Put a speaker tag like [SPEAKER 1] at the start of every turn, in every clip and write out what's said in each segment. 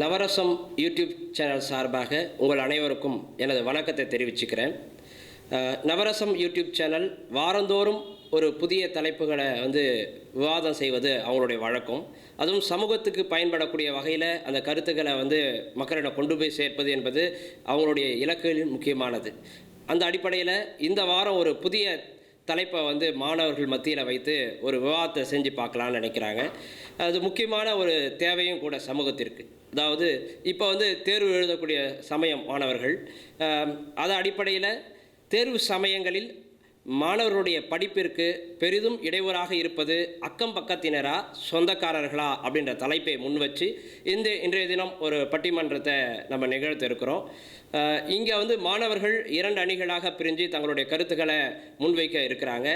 [SPEAKER 1] நவரசம் YouTube channel சார்பாக உங்கள் அனைவருக்கும் எனது வணக்கத்தை தெரிவிச்சுக்கிறேன். நவரசம் யூடியூப் சேனல் வாரந்தோறும் ஒரு புதிய தலைப்புகளை விவாதம் செய்வது அவங்களுடைய வழக்கம். அதுவும் சமூகத்துக்கு பயன்படக்கூடிய வகையில் அந்த கருத்துக்களை மக்களிடம் கொண்டு போய் சேர்ப்பது என்பது அவங்களுடைய இலக்குகளில் முக்கியமானது. அந்த அடிப்படையில் இந்த வாரம் ஒரு புதிய தலைப்பை மாணவர்கள் மத்தியில் வைத்து ஒரு விவாதத்தை செஞ்சு பார்க்கலான்னு நினைக்கிறாங்க. அது முக்கியமான ஒரு தேவையும் கூட சமூகத்திற்கு. அதாவது இப்போ தேர்வு எழுதக்கூடிய சமயம் மாணவர்கள், அது அடிப்படையில் தேர்வு சமயங்களில் மாணவர்களுடைய படிப்பிற்கு பெரிதும் இடையூறாக இருப்பது அக்கம் பக்கத்தினரா சொந்தக்காரர்களா அப்படின்ற தலைப்பை முன் வச்சு இன்றைய தினம் ஒரு பட்டிமன்றத்தை நம்ம நிகழ்த்த இருக்கிறோம். இங்கே மாணவர்கள் 2 அணிகளாக பிரிஞ்சு தங்களுடைய கருத்துக்களை முன்வைக்க இருக்கிறாங்க.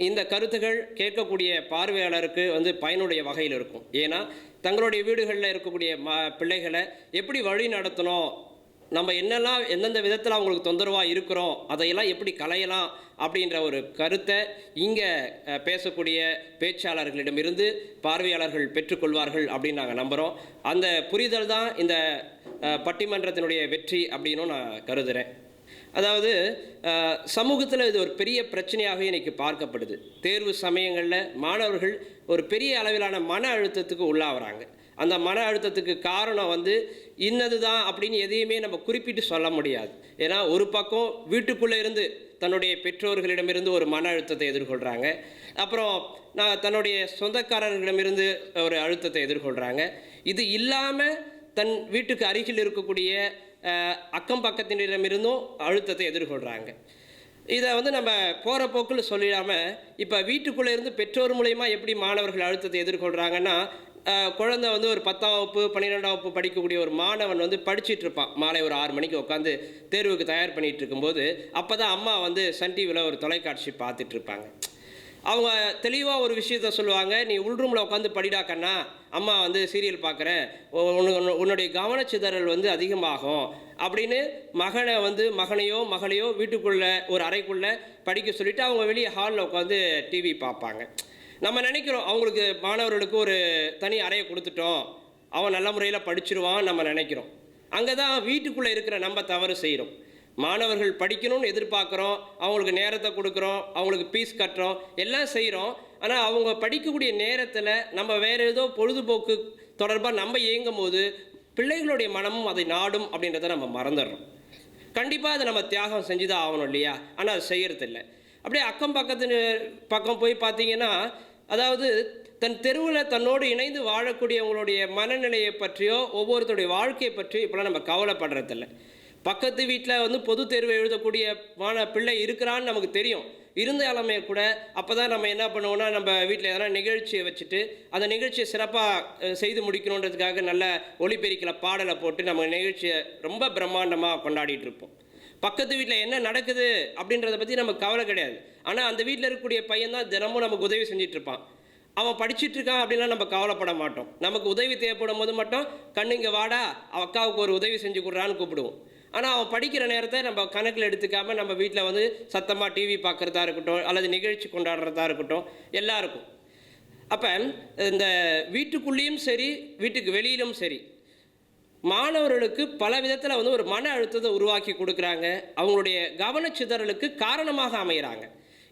[SPEAKER 1] இந்த கருத்துக்கள் கேட்கக்கூடிய பார்வையாளருக்கு பயனுடைய வகையில் இருக்கும். ஏன்னா தங்களுடைய வீடுகளில் இருக்கக்கூடிய பிள்ளைகளை எப்படி வழி நடத்தணும், நம்ம என்னெல்லாம் எந்தெந்த விதத்தில் அவங்களுக்கு தொந்தரவாக இருக்கிறோம், அதையெல்லாம் எப்படி களையலாம் அப்படின்ற ஒரு கருத்தை இங்கே பேசக்கூடிய பேச்சாளர்களிடமிருந்து பார்வையாளர்கள் பெற்றுக்கொள்வார்கள் அப்படின்னு நாங்கள் நம்புகிறோம். அந்த புரிதல் தான் இந்த பட்டிமன்றத்தினுடைய வெற்றி அப்படின்னு நான் கருதுகிறேன். அதாவது சமூகத்தில் இது ஒரு பெரிய பிரச்சனையாக இன்றைக்கி பார்க்கப்படுது. தேர்வு சமயங்களில் மாணவர்கள் ஒரு பெரிய அளவிலான மன அழுத்தத்துக்கு உள்ளாகிறாங்க. அந்த மன அழுத்தத்துக்கு காரணம் இன்னது தான் அப்படின்னு எதையுமே நம்ம குறிப்பிட்டு சொல்ல முடியாது. ஏன்னா ஒரு பக்கம் வீட்டுக்குள்ளே இருந்து தன்னுடைய பெற்றோர்களிடமிருந்து ஒரு மன அழுத்தத்தை எதிர்கொள்கிறாங்க, அப்புறம் தன்னுடைய சொந்தக்காரர்களிடமிருந்து ஒரு அழுத்தத்தை எதிர்கொள்கிறாங்க. இது இல்லாமல் தன் வீட்டுக்கு அருகில் இருக்கக்கூடிய அக்கம் பக்கத்தினரிடமிருந்தும் அழுத்தத்தை எதிர்கொள்கிறாங்க. இதை நம்ம போகிற போக்கில் சொல்லிடாமல் இப்போ வீட்டுக்குள்ளே இருந்து பெற்றோர் மூலயமா எப்படி மாணவர்கள் அழுத்தத்தை எதிர்கொள்கிறாங்கன்னா, குழந்தை ஒரு 10ஆம் வகுப்பு 12ஆம் வகுப்பு படிக்கக்கூடிய ஒரு மாணவன் படிச்சுட்டு இருப்பான். மாலை ஒரு 6 மணிக்கு உட்காந்து தேர்வுக்கு தயார் பண்ணிகிட்டு இருக்கும்போது அப்போ தான் அம்மா சன் டிவியில் ஒரு தொலைக்காட்சி பார்த்துட்ருப்பாங்க. அவங்க தெளிவாக ஒரு விஷயத்த சொல்லுவாங்க, நீ உள்ரூமில் உட்காந்து படிடா கண்ணா, அம்மா சீரியல் பார்க்குறேன், உன்னுடைய கவனச்சிதறல் அதிகமாகும் அப்படின்னு மகனை மகனையோ மகளையோ வீட்டுக்குள்ளே ஒரு அறைக்குள்ளே படிக்க சொல்லிவிட்டு அவங்க வெளியே ஹாலில் உட்காந்து டிவி பார்ப்பாங்க. நம்ம நினைக்கிறோம் அவங்களுக்கு மாணவர்களுக்கு ஒரு தனி அறையை கொடுத்துட்டோம், அவன் நல்ல முறையில் படிச்சிருவான் நம்ம நினைக்கிறோம். அங்கே தான் வீட்டுக்குள்ளே இருக்கிற நம்ம தவறு செய்கிறோம். மாணவர்கள் படிக்கணும்னு எதிர்பார்க்குறோம், அவங்களுக்கு நேரத்தை கொடுக்குறோம், அவங்களுக்கு ஃபீஸ் கட்டுறோம், எல்லாம் செய்கிறோம். ஆனால் அவங்க படிக்கக்கூடிய நேரத்தில் நம்ம வேறு ஏதோ பொழுதுபோக்கு தொடர்பாக நம்ம இயங்கும் போது பிள்ளைகளுடைய மனமும் அதை நாடும் அப்படின்றத நம்ம மறந்துடுறோம். கண்டிப்பாக அதை நம்ம தியாகம் செஞ்சு தான் ஆகணும் இல்லையா? ஆனால் அது செய்கிறதில்ல. அப்படியே அக்கம் பக்கம் போய் பார்த்தீங்கன்னா, அதாவது தன் தெருவில் தன்னோடு இணைந்து வாழக்கூடியவங்களுடைய மனநிலையை பற்றியோ ஒவ்வொருத்தருடைய வாழ்க்கையை பற்றியோ இப்போலாம் நம்ம கவலைப்படுறதில்ல. பக்கத்து வீட்டில் பொது தேர்வு எழுதக்கூடிய பிள்ளை இருக்கிறான்னு நமக்கு தெரியும். இருந்தாலுமே கூட அப்போ தான் நம்ம என்ன பண்ணுவோம்னா, நம்ம வீட்டில் எதனா நிகழ்ச்சியை வச்சுட்டு அந்த நிகழ்ச்சியை சிறப்பாக செய்து முடிக்கணுன்றதுக்காக நல்ல ஒலிபெருக்கில் பாடலை போட்டு நம்ம நிகழ்ச்சியை ரொம்ப பிரம்மாண்டமாக கொண்டாடிட்டு இருப்போம். பக்கத்து வீட்டில் என்ன நடக்குது அப்படின்றத பற்றி நமக்கு கவலை கிடையாது. ஆனால் அந்த வீட்டில் இருக்கக்கூடிய பையன் தான் தினமும் நமக்கு உதவி செஞ்சிட்ருப்பான். அவன் படிச்சுட்டு இருக்கான் அப்படின்லாம் நம்ம கவலைப்பட மாட்டோம். நமக்கு உதவி தேவைப்படும் போது மட்டும் கண்ணுங்க வாடா அக்காவுக்கு ஒரு உதவி செஞ்சு கொடுறான்னு கூப்பிடுவோம். ஆனால் அவன் படிக்கிற நேரத்தை நம்ம கணக்கில் எடுத்துக்காமல் நம்ம வீட்டில் சத்தமாக டிவி பார்க்குறதா இருக்கட்டும் அல்லது நிகழ்ச்சி கொண்டாடுறதா இருக்கட்டும் எல்லாம் இருக்கும். அப்போ இந்த வீட்டுக்குள்ளேயும் சரி வீட்டுக்கு வெளியிலும் சரி மாணவர்களுக்கு பல விதத்தில் ஒரு மன அழுத்தத்தை உருவாக்கி கொடுக்குறாங்க. அவங்களுடைய கவனச்சிதறலுக்கு காரணமாக அமைகிறாங்க.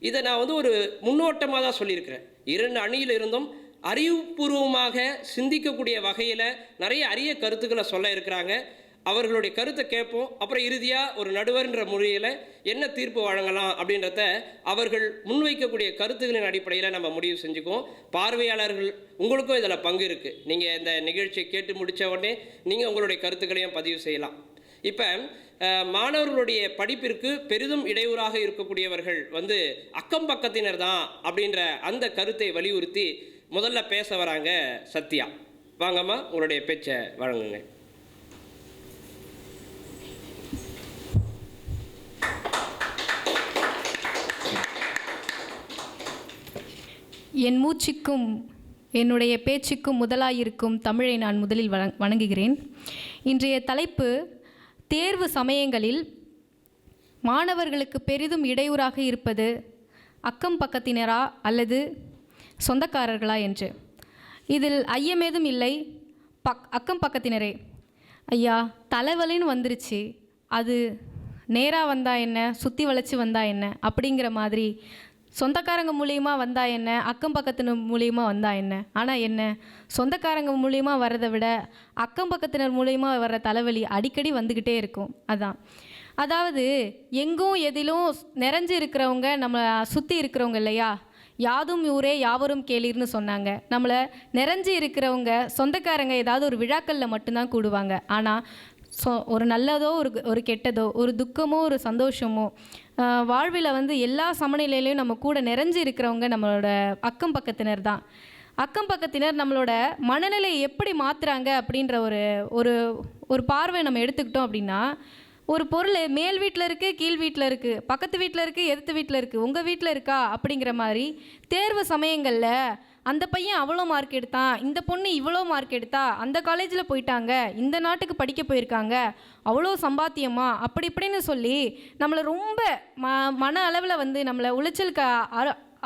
[SPEAKER 1] இதை நான் ஒரு முன்னோட்டமாக தான் சொல்லியிருக்கிறேன். 2 அணியில் இருந்தும் அறிவுபூர்வமாக சிந்திக்கக்கூடிய வகையில் நிறைய அரிய கருத்துக்களை சொல்ல இருக்கிறாங்க. அவர்களுடைய கருத்தை கேட்போம். அப்புறம் இறுதியாக ஒரு நடுவர்ன்ற முறையில் என்ன தீர்ப்பு வழங்கலாம் அப்படின்றத அவர்கள் முன்வைக்கக்கூடிய கருத்துக்களின் அடிப்படையில் நம்ம முடிவு செஞ்சுக்குவோம். பார்வையாளர்கள் உங்களுக்கும் இதில் பங்கு இருக்குது. நீங்கள் இந்த நிகழ்ச்சியை கேட்டு முடித்த உடனே நீங்கள் உங்களுடைய கருத்துக்களையும் பதிவு செய்யலாம். இப்போ மாணவர்களுடைய படிப்பிற்கு பெரிதும் இடையூறாக இருக்கக்கூடியவர்கள் அக்கம் பக்கத்தினர் தான் அப்படின்ற அந்த கருத்தை வலியுறுத்தி முதல்ல பேச வராங்க சத்யா. வாங்கம்மா, உங்களுடைய பேச்சை வழங்குங்க.
[SPEAKER 2] என் மூச்சுக்கும் என்னுடைய பேச்சுக்கும் முதலாயிருக்கும் தமிழை நான் முதலில் வணங்குகிறேன். இன்றைய தலைப்பு தேர்வு சமயங்களில் மாணவர்களுக்கு பெரிதும் இடையூறாக இருப்பது அக்கம் பக்கத்தினரா அல்லது சொந்தக்காரர்களா என்று. இதில் ஐயமேதும் இல்லை. அக்கம் பக்கத்தினரே. ஐயா, தலைவலின்னு வந்துருச்சு, அது நேராக வந்தா என்ன, சுற்றி வளைச்சி வந்தா என்ன அப்படிங்கிற மாதிரி சொந்தக்காரங்க மூலியமா வந்தா என்ன, அக்கம் பக்கத்தினர் மூலியமா வந்தா என்ன, ஆனால் என்ன, சொந்தக்காரங்க மூலியமா வர்றதை விட அக்கம் பக்கத்தினர் மூலியமா வர்ற தலைவலி அடிக்கடி வந்துக்கிட்டே இருக்கும். அதாவது எங்கும் எதிலும் நிறைஞ்சு இருக்கிறவங்க நம்ம சுற்றி இருக்கிறவங்க இல்லையா, யாதும் ஊரே யாவரும் கேளீர்னு சொன்னாங்க. நம்மளை நிறைஞ்சு இருக்கிறவங்க சொந்தக்காரங்க ஏதாவது ஒரு விழாக்களில் மட்டும்தான் கூடுவாங்க. ஆனால் ஒரு நல்லதோ ஒரு கெட்டதோ, ஒரு துக்கமோ ஒரு சந்தோஷமோ, வாழ்வில் வந்து எல்லா சமநிலையிலையும் நம்ம கூட நிறைஞ்சு இருக்கிறவங்க நம்மளோட அக்கம் பக்கத்தினர் தான். அக்கம் பக்கத்தினர் நம்மளோட மனநிலையை எப்படி மாற்றுறாங்க அப்படின்ற ஒரு பார்வை நம்ம எடுத்துக்கிட்டோம் அப்படின்னா, ஒரு பொருள் மேல் வீட்டில் இருக்குது, கீழ் வீட்டில் இருக்குது, பக்கத்து வீட்டில் இருக்குது, எதிர்த்து வீட்டில் இருக்குது, உங்கள் வீட்டில் இருக்கா அப்படிங்கிற மாதிரி தேர்வு சமயங்களில் அந்த பையன் அவ்வளோ மார்க் எடுத்தான், இந்த பொண்ணு இவ்வளோ மார்க் எடுத்தா, அந்த காலேஜில் போயிட்டாங்க, இந்த நாட்டுக்கு படிக்க போயிருக்காங்க, அவ்வளோ சம்பாத்தியமா அப்படி இப்படின்னு சொல்லி நம்மளை ரொம்ப மன அளவில் வந்து நம்மளை உளைச்சலுக்கு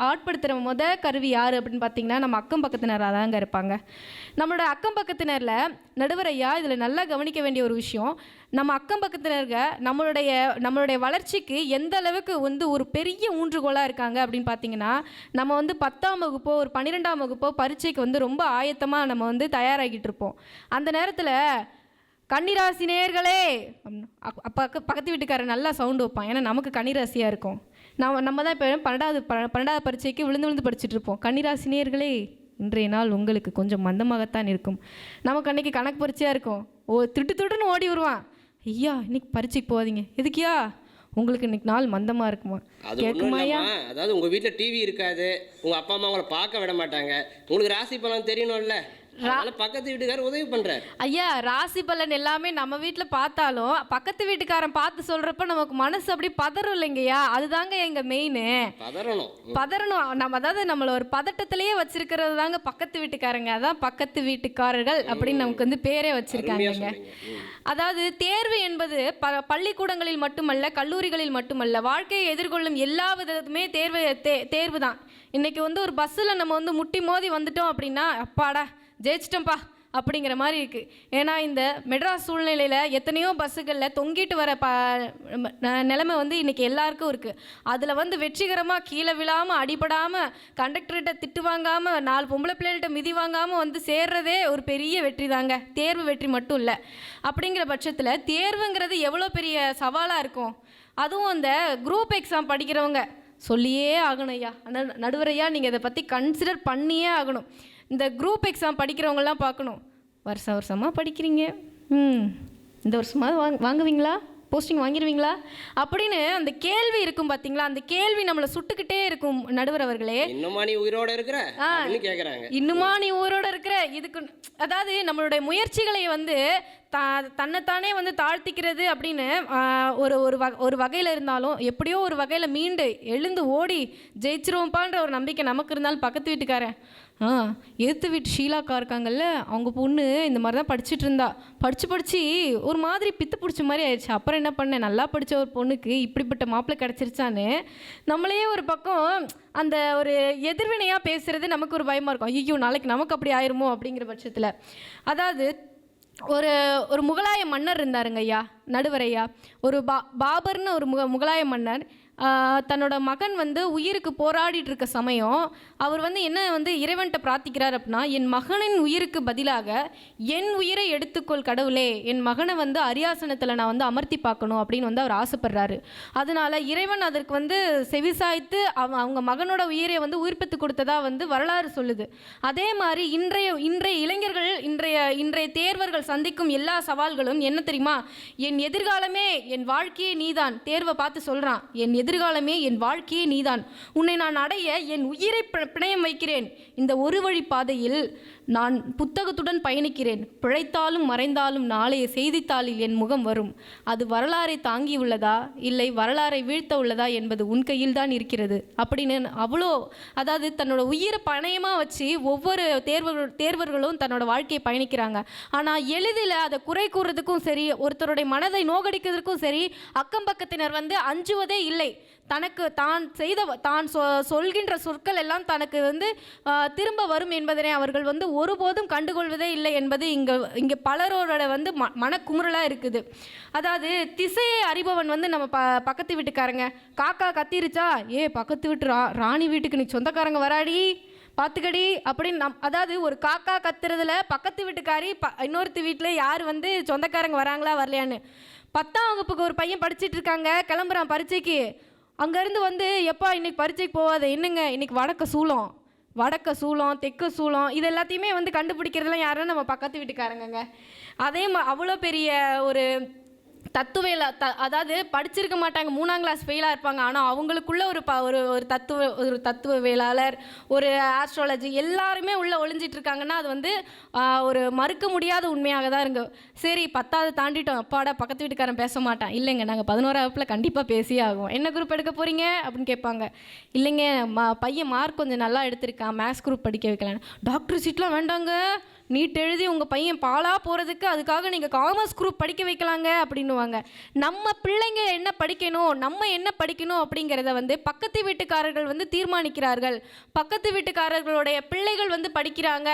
[SPEAKER 2] ஆட்படுத்துகிற கருவி யார் அப்படின்னு பார்த்தீங்கன்னா நம்ம அக்கம் பக்கத்தினராக தாங்க இருப்பாங்க. நம்மளோட அக்கம் பக்கத்தினரில் நடுவரையா இதில் நல்லா கவனிக்க வேண்டிய ஒரு விஷயம், நம்ம அக்கம் பக்கத்தினர்கள் நம்மளுடைய வளர்ச்சிக்கு எந்த அளவுக்கு வந்து ஒரு பெரிய ஊன்றுகோலாக இருக்காங்க அப்படின்னு பார்த்தீங்கன்னா, நம்ம வந்து 10ஆம் வகுப்போ ஒரு 12ஆம் வகுப்போ பரீட்சைக்கு வந்து ரொம்ப ஆயத்தமாக நம்ம வந்து தயாராகிட்டு இருப்போம். அந்த நேரத்தில் கன்னிராசி நேயர்களே அப்போ பக்கத்து வீட்டுக்காரர் நல்லா சவுண்டு வைப்பான், ஏன்னா நமக்கு கன்னிராசியாக இருக்கும். நம்ம தான் இப்போ 12ஆவது பரீட்சைக்கு விழுந்து படிச்சுட்டு இருப்போம். கன்னிராசி நேயர்களே, இன்றைய நாள் உங்களுக்கு கொஞ்சம் மந்தமாகத்தான் இருக்கும். நமக்கு அன்றைக்கி கணக்கு பரீட்சையாக இருக்கும். திட்டுன்னு ஓடி வருவான், ஐயா இன்னைக்கு பரீட்சைக்கு போகாதீங்க. எதுக்கியா? உங்களுக்கு இன்னைக்கு நாள் மந்தமாக இருக்குமா?
[SPEAKER 1] கேட்குமாயா? அதாவது உங்கள் வீட்டில் டிவி இருக்காது, உங்கள் அப்பா அம்மா உங்களை பார்க்க விட மாட்டாங்க, உங்களுக்கு ராசி பலன் தெரியணும்ல, பக்கத்து வீட்டுக்காரர் உதவி பண்றாரு.
[SPEAKER 2] ஐயா, ராசி பலன் எல்லாமே நம்ம வீட்டில் பார்த்தாலும் பக்கத்து வீட்டுக்காரன் பார்த்து சொல்றப்ப நமக்கு மனசு அப்படி பதறும் இல்லைங்கய்யா. அதுதாங்க எங்க மெயின். பதறணும் நம்ம, அதாவது நம்மள ஒரு பதட்டத்திலேயே வச்சிருக்கிறது தாங்க பக்கத்து வீட்டுக்காரங்க. அதான் பக்கத்து வீட்டுக்காரர்கள் அப்படின்னு நமக்கு வந்து பேரே வச்சிருக்காங்க. அதாவது தேர்வு என்பது பள்ளிக்கூடங்களில் மட்டுமல்ல, கல்லூரிகளில் மட்டுமல்ல, வாழ்க்கையை எதிர்கொள்ளும் எல்லா விதத்துமே தேர்வு தான். இன்னைக்கு வந்து ஒரு பஸ்ஸில் நம்ம வந்து முட்டி மோதி வந்துட்டோம் அப்படின்னா, அப்பாடா ஜெயிச்சிட்டோம்ப்பா அப்படிங்கிற மாதிரி இருக்குது. ஏன்னா இந்த மெட்ராஸ் சூழ்நிலையில் எத்தனையோ பஸ்ஸுகளில் தொங்கிட்டு வர நிலைமை வந்து இன்றைக்கி எல்லாருக்கும் இருக்குது. அதில் வந்து வெற்றிகரமாக கீழே விழாமல், அடிபடாமல், கண்டக்டர்கிட்ட திட்டு வாங்காமல், 4 பொம்பளை பிள்ளைகள்கிட்ட மிதி வாங்காமல் வந்து சேர்றதே ஒரு பெரிய வெற்றி தாங்க. தேர்வு வெற்றி மட்டும் இல்லை. அப்படிங்கிற பட்சத்தில் தேர்வுங்கிறது எவ்வளோ பெரிய சவாலாக இருக்கும். அதுவும் அந்த குரூப் எக்ஸாம் படிக்கிறவங்க சொல்லியே ஆகணும் ஐயா, நடுவரையா நீங்கள் இதை பற்றி கன்சிடர் பண்ணியே ஆகணும். இந்த குரூப் எக்ஸாம் படிக்கிறவங்களாம் பார்க்கணும், வருஷமாக படிக்கிறீங்க, இந்த வருஷமாக வாங்குவீங்களா, போஸ்டிங் வாங்கிடுவீங்களா அப்படின்னு அந்த கேள்வி இருக்கும் பார்த்தீங்களா. அந்த கேள்வி நம்மளை சுட்டுக்கிட்டே இருக்கும். நடுவர் அவர்களே,
[SPEAKER 1] இன்னுமா நீ உயிரோட இருக்கிற கேட்குறாங்க,
[SPEAKER 2] இன்னுமா நீ உயிரோட இருக்கிற. இதுக்கு அதாவது நம்மளுடைய முயற்சிகளை வந்து தன்னைத்தானே வந்து தாழ்த்திக்கிறது அப்படின்னு ஒரு வகையில் இருந்தாலும், எப்படியோ ஒரு வகையில் மீண்டு எழுந்து ஓடி ஜெயிச்சிருவோம்ப்பான்ற ஒரு நம்பிக்கை நமக்கு இருந்தாலும், பக்கத்து வீட்டுக்காரன் எதிர்த்து வீட்டு ஷீலாக்கா இருக்காங்கல்ல, அவங்க பொண்ணு இந்த மாதிரி தான் படிச்சுட்டு இருந்தா, படித்து ஒரு மாதிரி பித்து பிடிச்ச மாதிரி ஆயிடுச்சு. அப்புறம் என்ன பண்ணேன், நல்லா படித்த ஒரு பொண்ணுக்கு இப்படிப்பட்ட மாப்பிள்ளை கிடச்சிருச்சான்னு நம்மளே ஒரு பக்கம் அந்த ஒரு எதிர்வினையாக பேசுகிறது நமக்கு ஒரு பயமாக இருக்கும். ஐயோ நாளைக்கு நமக்கு அப்படி ஆயிருமோ அப்படிங்கிற பட்சத்தில். அதாவது ஒரு முகலாய மன்னர் இருந்தாருங்க ஐயா, நடுவரையா. ஒரு பாபர்னு ஒரு முகலாய மன்னர் தன்னோட மகன் வந்து உயிருக்கு போராடிட்டு இருக்க சமயம் அவர் வந்து என்ன வந்து இறைவன்கிட்ட பிரார்த்திக்கிறார் அப்படின்னா, என் மகனின் உயிருக்கு பதிலாக என் உயிரை எடுத்துக்கொள் கடவுளே, என் மகனை வந்து அரியாசனத்தில் நான் வந்து அமர்த்தி பார்க்கணும் அப்படின்னு வந்து அவர் ஆசைப்படுறாரு. அதனால இறைவன் அதற்கு வந்து செவிசாய்த்து அவங்க மகனோட உயிரை வந்து உயிர்ப்பித்து கொடுத்ததா வந்து வரலாறு சொல்லுது. அதே மாதிரி இன்றைய இளைஞர்கள், இன்றைய தேர்வர்கள் சந்திக்கும் எல்லா சவால்களும் என்ன தெரியுமா, என் எதிர்காலமே என் வாழ்க்கையே நீதான். தேர்வை பார்த்து சொல்கிறான், என் எதிர்காலமே என் வாழ்க்கையே நீதான், உன்னை நான் அடைய என் உயிரை பிணையம் வைக்கிறேன். இந்த ஒரு வழி பாதையில் நான் புத்தகத்துடன் பயணிக்கிறேன். பிழைத்தாலும் மறைந்தாலும் நாளைய செய்தித்தாளில் என் முகம் வரும். அது வரலாறை தாங்கி உள்ளதா இல்லை வரலாறை வீழ்த்த உள்ளதா என்பது உன் கையில் தான் இருக்கிறது அப்படின்னு அவ்வளோ, அதாவது தன்னோட உயிரை பணயமாக வச்சு ஒவ்வொரு தேர்வர்களும் தன்னோட வாழ்க்கையை பயணிக்கிறாங்க. ஆனால் எளிதில் அதை குறை கூறுறதுக்கும் சரி, ஒருத்தருடைய மனதை நோகடிக்கிறதுக்கும் சரி, அக்கம் பக்கத்தினர் வந்து அஞ்சுவதே இல்லை. தனக்கு தான் சொல்கின்ற சொற்கள் எல்லாம் தனக்கு வந்து திரும்ப வரும் என்பதனை அவர்கள் வந்து ஒருபோதும் கண்டுகொள்வதே இல்லை என்பது இங்கே பலரோட வந்து மனக்குமுறலாக இருக்குது. அதாவது திசையை அறிபவன் வந்து நம்ம பக்கத்து வீட்டுக்காரங்க. காக்கா கத்திருச்சா, பக்கத்து வீட்டு ராணி வீட்டுக்கு நீ சொந்தக்காரங்க வராடி பார்த்துக்கடி அப்படின்னு அதாவது ஒரு காக்கா கத்துறதுல பக்கத்து வீட்டுக்காரி இன்னொருத்த வீட்டில் யார் வந்து சொந்தக்காரங்க வராங்களா வரலையான்னு. 10ஆம் வகுப்புக்கு ஒரு பையன் படிச்சுட்டு இருக்காங்க, கிளம்புறான் பரீட்சைக்கு. அங்கேருந்து வந்து எப்பா இன்னைக்கு பரீட்சைக்கு போகாத, என்னங்க இன்னைக்கு வடக்க சூளம் தெற்கு சூளம் இது எல்லாத்தையுமே வந்து கண்டுபிடிக்கிறதுலாம் யாருன்னா நம்ம பக்கத்து வீட்டுக்காரங்க. அதே அவ்வளோ பெரிய ஒரு அதாவது படிச்சிருக்க மாட்டாங்க, 3ஆம் கிளாஸ் ஃபெயிலாக இருப்பாங்க. ஆனால் அவங்களுக்குள்ள ஒரு தத்துவவியலாளர், ஒரு ஆஸ்ட்ராலஜி எல்லாருமே உள்ளே ஒளிஞ்சிட்டு இருக்காங்கன்னா அது வந்து ஒரு மறுக்க முடியாத உண்மையாக தான் இருக்கு. சரி 10ஆவது தாண்டிட்டோம், அப்பாடா பக்கத்து வீட்டுக்காரன் பேச மாட்டான். இல்லைங்க நாங்கள் 11ஆம் வகுப்பில் கண்டிப்பாக பேசியே ஆகும். என்ன குரூப் எடுக்க போகிறீங்க அப்படின்னு கேட்பாங்க. இல்லைங்க பையன் மார்க் கொஞ்சம் நல்லா எடுத்திருக்கான், மேத்ஸ் குரூப் படிக்க வைக்கலான்னு. டாக்டர் சீட்லாம் வேண்டாங்க, நீட் எழுதி உங்கள் பையன் பாலாக போகிறதுக்கு அதுக்காக நீங்கள் காமர்ஸ் குரூப் படிக்க வைக்கலாங்க அப்படின்னுவாங்க. நம்ம பிள்ளைங்க என்ன படிக்கணும் அப்படிங்கிறத வந்து பக்கத்து வீட்டுக்காரர்கள் வந்து தீர்மானிக்கிறார்கள். பக்கத்து வீட்டுக்காரர்களுடைய பிள்ளைகள் வந்து படிக்கிறாங்க,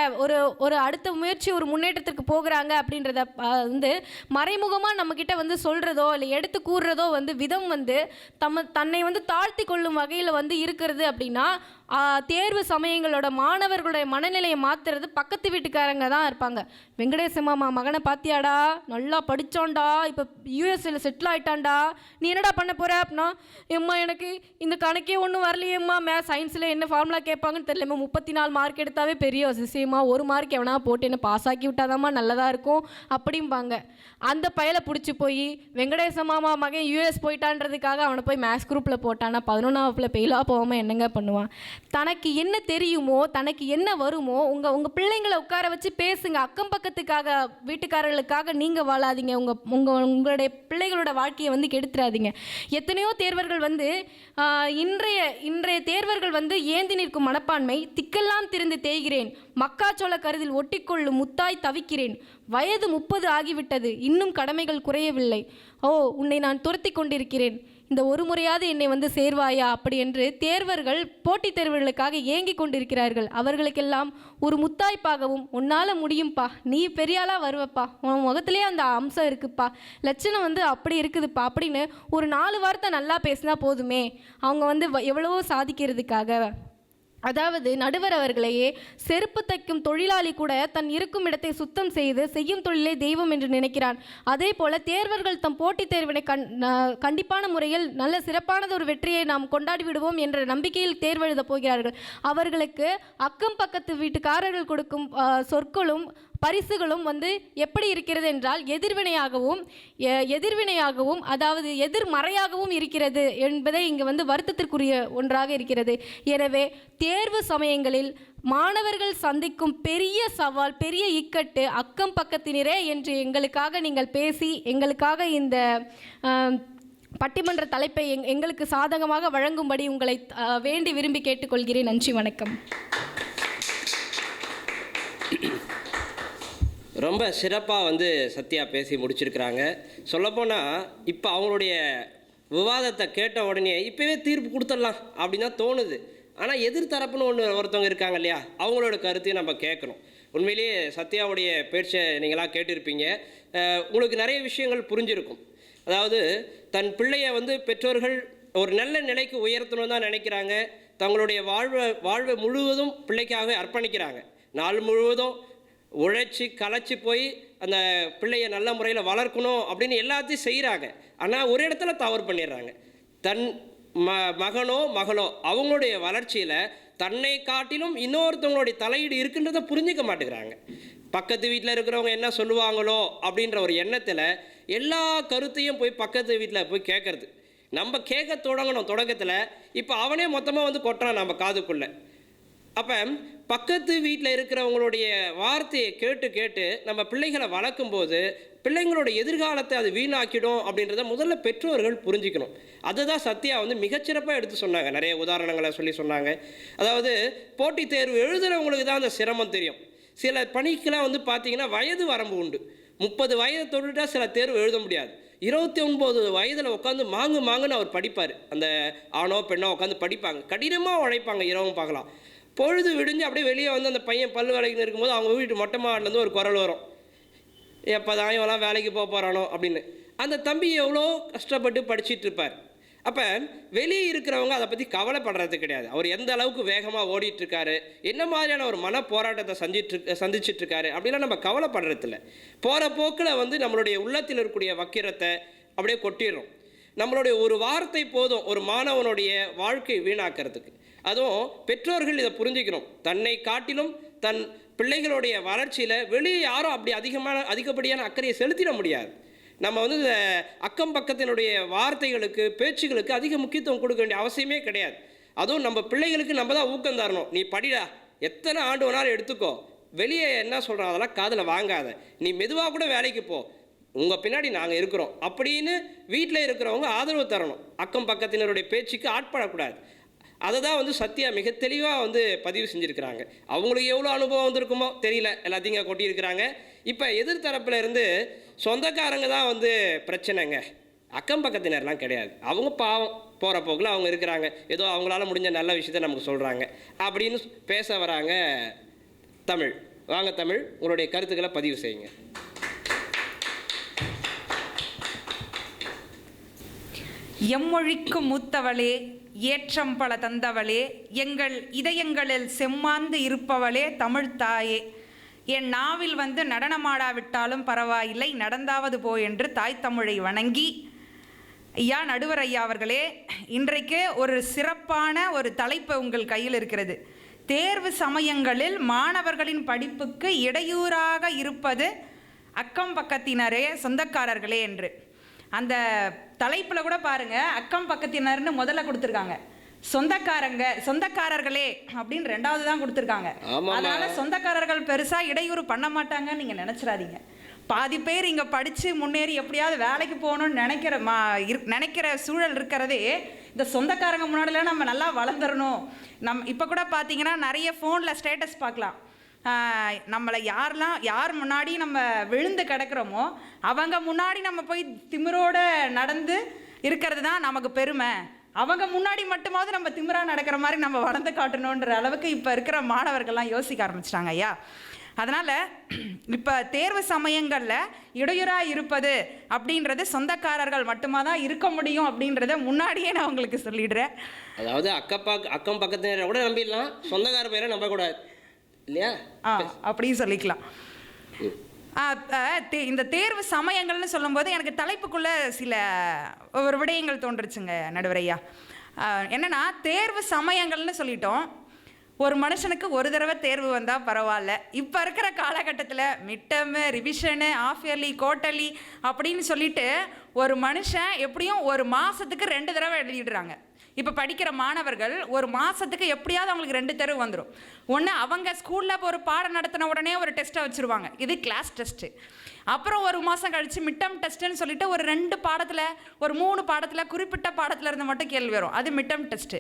[SPEAKER 2] ஒரு அடுத்த முயற்சி ஒரு முன்னேற்றத்திற்கு போகிறாங்க அப்படின்றத வந்து மறைமுகமாக நம்மக்கிட்ட வந்து சொல்கிறதோ இல்லை எடுத்து கூறுறதோ வந்து விதம் வந்து தன்னை வந்து தாழ்த்தி கொள்ளும் வகையில் வந்து இருக்கிறது. அப்படின்னா தேர்வு சமயங்களோட மாணவர்களுடைய மனநிலையை மாற்றுறது பக்கத்து வீட்டுக்காரங்க தான் இருப்பாங்க. வெங்கடேச மாமா மகனை பார்த்தியாடா, நல்லா படித்தோண்டா, இப்போ யூஎஸ்ஏல செட்டில் ஆகிட்டான்டா, நீ என்னடா பண்ண போகிற அப்படின்னா, எம்மா எனக்கு இந்த கணக்கே ஒன்றும் வரலையேம்மா, சயின்ஸில் என்ன ஃபார்முலா கேட்பாங்கன்னு தெரியலம்மா, 34 மார்க் எடுத்தாவே பெரிய அதிசயமா, 1 மார்க் எவனா போட்டு என்ன பாஸ் ஆக்கி விட்டாதாம்மா நல்லதாக இருக்கும் அப்படிம்பாங்க. அந்த பயலை பிடிச்சி போய் வெங்கடேச மாமா மகன் யூஎஸ் போயிட்டான்றதுக்காக அவனை போய் மேத்ஸ் குரூப்பில் போட்டானா 11ஆம் வகுப்பில் ஃபெயிலாக போகாமல் என்னங்க பண்ணுவான்? தனக்கு என்ன தெரியுமோ, தனக்கு என்ன வருமோ, உங்கள் பிள்ளைங்களை உட்கார வச்சு பேசுங்க. அக்கம் பக்கத்துக்காக வீட்டுக்காரர்களுக்காக நீங்கள் வாழாதீங்க. உங்களுடைய பிள்ளைகளோட வாழ்க்கையை வந்து கெடுத்துறாதீங்க. எத்தனையோ தேர்வர்கள் வந்து இன்றைய தேர்வர்கள் வந்து ஏந்தி நிற்கும் மனப்பான்மை, திக்கெல்லாம் திருந்து தேய்கிறேன், மக்காச்சோள கருதில் ஒட்டிக்கொள்ளும் முத்தாய் தவிக்கிறேன், வயது 30 ஆகிவிட்டது, இன்னும் கடமைகள் குறையவில்லை, உன்னை நான் துரத்தி கொண்டிருக்கிறேன், இந்த ஒரு முறையாவது என்னை வந்து சேர்வாயா அப்படி என்று தேர்வர்கள் போட்டித் தேர்வுகளுக்காக ஏங்கி கொண்டிருக்கிறார்கள். அவர்களுக்கெல்லாம் ஒரு முத்தாய்ப்பாகவும், உன்னால் முடியும்ப்பா, நீ பெரியாளாக வருவப்பா, உன் முகத்திலே அந்த அம்சம் இருக்குப்பா, லட்சணம் வந்து அப்படி இருக்குதுப்பா அப்படின்னு ஒரு 4 வார்த்தை நல்லா பேசினா போதுமே, அவங்க வந்து எவ்வளவோ சாதிக்கிறதுக்காக. அதாவது நடுவர் அவர்களையே செருப்பு தைக்கும் தொழிலாளி கூட தன் இருக்கும் இடத்தை சுத்தம் செய்து செய்யும் தொழிலே தெய்வம் என்று நினைக்கிறான். அதே போல தேர்வர்கள் தம் போட்டித் தேர்வினை கண்டிப்பான முறையில் நல்ல சிறப்பானது ஒரு வெற்றியை நாம் கொண்டாடி விடுவோம் என்ற நம்பிக்கையில் தேர்வெழுத போகிறார்கள். அவர்களுக்கு அக்கம் பக்கத்து வீட்டுக்காரர்கள் கொடுக்கும் சொற்களும் பரிசுகளும் வந்து எப்படி இருக்கிறது என்றால் எதிர்வினையாகவும் அதாவது எதிர்மறையாகவும் இருக்கிறது என்பதை இங்கு வந்து வருத்தத்திற்குரிய ஒன்றாக இருக்கிறது. எனவே தேர்வு சமயங்களில் மாணவர்கள் சந்திக்கும் பெரிய சவால், பெரிய இக்கட்டு அக்கம் பக்கத்தினரே என்று எங்களுக்காக நீங்கள் பேசி எங்களுக்காக இந்த பட்டிமன்ற தலைப்பை எங்களுக்கு சாதகமாக வழங்கும்படி உங்களை வேண்டி விரும்பி கேட்டுக்கொள்கிறேன். நன்றி, வணக்கம்.
[SPEAKER 1] ரொம்ப சிறப்பாக வந்து சத்யா பேசி முடிச்சிருக்கிறாங்க. சொல்லப்போனால் இப்போ அவங்களுடைய விவாதத்தை கேட்ட உடனே இப்போவே தீர்ப்பு கொடுத்துடலாம் அப்படின்னு தான் தோணுது. ஆனால் எதிர்த்தரப்புன்னு ஒருத்தவங்க இருக்காங்க இல்லையா, அவங்களோட கருத்தையும் நம்ம கேட்கணும். உண்மையிலேயே சத்யாவுடைய பேச்சை நீங்களாம் கேட்டிருப்பீங்க, உங்களுக்கு நிறைய விஷயங்கள் புரிஞ்சிருக்கும். அதாவது தன் பிள்ளையை வந்து பெற்றோர்கள் ஒரு நல்ல நிலைக்கு உயர்த்தணும்னு தான் நினைக்கிறாங்க. தங்களுடைய வாழ்வை முழுவதும் பிள்ளைக்காகவே அர்ப்பணிக்கிறாங்க. நாள் முழுவதும் உழைச்சி களைச்சி போய் அந்த பிள்ளையை நல்ல முறையில் வளர்க்கணும் அப்படின்னு எல்லாத்தையும் செய்கிறாங்க. ஆனால் ஒரு இடத்துல தவறு பண்ணிடுறாங்க. தன் மகனோ மகளோ அவங்களுடைய வளர்ச்சியில் தன்னை காட்டிலும் இன்னொருத்தவங்களுடைய தலையீடு இருக்குன்றதை புரிஞ்சிக்க மாட்டேங்கிறாங்க. பக்கத்து வீட்டில் இருக்கிறவங்க என்ன சொல்லுவாங்களோ அப்படின்ற ஒரு எண்ணத்தில் எல்லா கருத்தையும் போய் பக்கத்து வீட்டில் போய் கேட்குறது. நம்ம கேட்க தொடங்கணும் தொடக்கத்தில். இப்போ அவனே மொத்தமாக வந்து கொட்டுறான் நம்ம காதுக்குள்ளே. அப்போ பக்கத்து வீட்டில் இருக்கிறவங்களுடைய வார்த்தையை கேட்டு கேட்டு நம்ம பிள்ளைகளை வளர்க்கும்போது பிள்ளைங்களோட எதிர்காலத்தை அது வீணாக்கிடும் அப்படின்றத முதல்ல பெற்றோர்கள் புரிஞ்சிக்கணும். அதுதான் சத்யா வந்து மிகச்சிறப்பாக எடுத்து சொன்னாங்க. நிறைய உதாரணங்களை சொன்னாங்க. அதாவது போட்டித் தேர்வு எழுதுகிறவங்களுக்கு தான் அந்த சிரமம் தெரியும். சில பணிக்கெலாம் வந்து பார்த்திங்கன்னா வயது வரம்பு உண்டு. 30 வயதை தொட்டுட்டால் சில தேர்வு எழுத முடியாது. 29 வயதில் உட்காந்து மாங்குன்னு அவர் படிப்பார். அந்த ஆணோ பெண்ணோ உட்காந்து படிப்பாங்க, கடினமாக உழைப்பாங்க, இரவும் பார்க்கலாம். பொழுது விடிஞ்சு அப்படியே வெளியே வந்து அந்த பையன் பல் விளக்கின்னு இருக்கும்போது அவங்க வீட்டு மொட்டை மாடிலேருந்து ஒரு குரல் வரும், எப்போ தான் இவெல்லாம் வேலைக்கு போக போகிறானோ அப்படின்னு. அந்த தம்பி எவ்வளோ கஷ்டப்பட்டு படிச்சுட்டு இருப்பார். அப்போ வெளியே இருக்கிறவங்க அதை பற்றி கவலைப்படுறது கிடையாது. அவர் எந்த அளவுக்கு வேகமாக ஓடிட்டுருக்காரு, என்ன மாதிரியான ஒரு மன போராட்டத்தை சந்திச்சிட்ருக்காரு அப்படிலாம் நம்ம கவலைப்படுறதில்ல. போகிற போக்கில் வந்து நம்மளுடைய உள்ளத்தில் இருக்கக்கூடிய வக்கிரத்தை அப்படியே கொட்டிடுறோம். நம்மளுடைய ஒரு வார்த்தை போதும் ஒரு மாணவனுடைய வாழ்க்கை வீணாக்கிறதுக்கு. அதுவும் பெற்றோர்கள் இதை புரிஞ்சுக்கணும். தன்னை காட்டிலும் தன் பிள்ளைகளுடைய வளர்ச்சியில் வெளியே யாரும் அப்படி அதிகப்படியான அக்கறையை செலுத்திட முடியாது. நம்ம வந்து இந்த அக்கம் பக்கத்தினுடைய வார்த்தைகளுக்கு பேச்சுகளுக்கு அதிக முக்கியத்துவம் கொடுக்க வேண்டிய அவசியமே கிடையாது. அதுவும் நம்ம பிள்ளைகளுக்கு நம்ம தான் ஊக்கம் தரணும். நீ படிடா, எத்தனை ஆண்டு வேணாலும் எடுத்துக்கோ, வெளியே என்ன சொல்கிறோம் அதெல்லாம் காதில் வாங்காத, நீ மெதுவாக கூட வேலைக்கு போ, உங்கள் பின்னாடி நாங்கள் இருக்கிறோம் அப்படின்னு வீட்டில் இருக்கிறவங்க ஆதரவு தரணும். அக்கம் பக்கத்தினருடைய பேச்சுக்கு ஆட்படக்கூடாது. அதை தான் வந்து சத்யா மிக தெளிவாக வந்து பதிவு செஞ்சுருக்கிறாங்க. அவங்களுக்கு எவ்வளோ அனுபவம் வந்திருக்குமோ தெரியல, எல்லாத்தையும் இங்கே கொட்டியிருக்கிறாங்க. இப்போ எதிர்த்தரப்பில் இருந்து சொந்தக்காரங்க தான் வந்து பிரச்சனைங்க, அக்கம் பக்கத்தினர்லாம் கிடையாது, அவங்க பாவம் போகிற போக்கில் அவங்க இருக்கிறாங்க, ஏதோ அவங்களால முடிஞ்ச நல்ல விஷயத்தை நமக்கு சொல்கிறாங்க அப்படின்னு பேச வராங்க. தமிழ், வாங்க தமிழ், உங்களுடைய கருத்துக்களை பதிவு செய்யுங்க.
[SPEAKER 3] எம்மொழிக்கு மூத்தவளே, ஏற்றம் பல தந்தவளே, எங்கள் இதயங்களில் செம்மாந்து இருப்பவளே தமிழ்த்தாயே, என் நாவில் வந்து நடனமாடாவிட்டாலும் பரவாயில்லை, நடந்தாவது போ என்று தாய் தமிழை வணங்கி, ஐயா நடுவர் ஐயா அவர்களே, இன்றைக்கு ஒரு சிறப்பான ஒரு தலைப்பு உங்கள் கையில் இருக்கிறது. தேர்வு சமயங்களில் மாணவர்களின் படிப்புக்கு இடையூறாக இருப்பது அக்கம் பக்கத்தினரே, சொந்தக்காரர்களே என்று. அந்த தலைப்பில் கூட பாருங்க, அக்கம் பக்கத்தினர்னு முதல்ல கொடுத்துருக்காங்க, சொந்தக்காரர்களே அப்படின்னு ரெண்டாவது தான் கொடுத்துருக்காங்க. அதனால சொந்தக்காரர்கள் பெருசா இடையூறு பண்ண மாட்டாங்கன்னு நீங்க நினைச்சிடாதீங்க. பாதி பேர் இங்க படிச்சு முன்னேறி எப்படியாவது வேலைக்கு போகணும்னு நினைக்கிற சூழல் இருக்கிறதே இந்த சொந்தக்காரங்க முன்னாடிலாம் நம்ம நல்லா வளர்ந்துடணும். இப்போ கூட பார்த்தீங்கன்னா நிறைய ஃபோனில் ஸ்டேட்டஸ் பார்க்கலாம், நம்மளை யார் முன்னாடி நம்ம விழுந்து கிடக்கிறோமோ அவங்க முன்னாடி நம்ம போய் திமிரோடு நடந்து இருக்கிறது தான் நமக்கு பெருமை, அவங்க முன்னாடி மட்டுமாவது நம்ம திமிரா நடக்கிற மாதிரி நம்ம வளர்ந்து காட்டணுன்ற அளவுக்கு இப்போ இருக்கிற மாணவர்கள்லாம் யோசிக்க ஆரம்பிச்சிட்டாங்க ஐயா. அதனால் இப்போ தேர்வு சமயங்களில் இடையூறாக இருப்பது அப்படின்றது சொந்தக்காரர்கள் மட்டுமா தான் இருக்க முடியும் அப்படின்றத முன்னாடியே நான் உங்களுக்கு சொல்லிடுறேன்.
[SPEAKER 1] அதாவது அக்கம் பக்கத்தினரை கூட நம்பிடலாம், சொந்தக்கார பேரை நம்பக்கூடாது இல்லையா?
[SPEAKER 3] அப்படின்னு சொல்லிக்கலாம். இந்த தேர்வு சமயங்கள்னு சொல்லும்போது எனக்கு தலைப்புக்குள்ளே சில ஒரு விடயங்கள் தோன்றுச்சுங்க நடுவரையா. என்னென்னா, தேர்வு சமயங்கள்னு சொல்லிட்டோம், ஒரு மனுஷனுக்கு ஒரு தடவை தேர்வு வந்தால் பரவாயில்ல. இப்போ இருக்கிற காலகட்டத்தில் midterm, revision, half yearly, quarterly அப்படின்னு சொல்லிட்டு ஒரு மனுஷன் எப்படியும் ஒரு மாதத்துக்கு 2 தடவை எழுதிடுறாங்க. இப்போ படிக்கிற மாணவர்கள் ஒரு மாதத்துக்கு எப்படியாவது அவங்களுக்கு 2 தேர்வு வந்துடும். ஒன்று, அவங்க ஸ்கூலில் ஒரு பாடம் நடத்தின உடனே ஒரு டெஸ்ட்டை வச்சுருவாங்க, இது கிளாஸ் டெஸ்ட்டு. அப்புறம் ஒரு மாதம் கழித்து மிட்டம் டெஸ்ட்டுன்னு சொல்லிட்டு ஒரு 2 பாடத்தில் ஒரு 3 பாடத்தில் குறிப்பிட்ட பாடத்தில் இருந்து மட்டும் கேள்வி வரும், அது மிட்டம் டெஸ்ட்டு.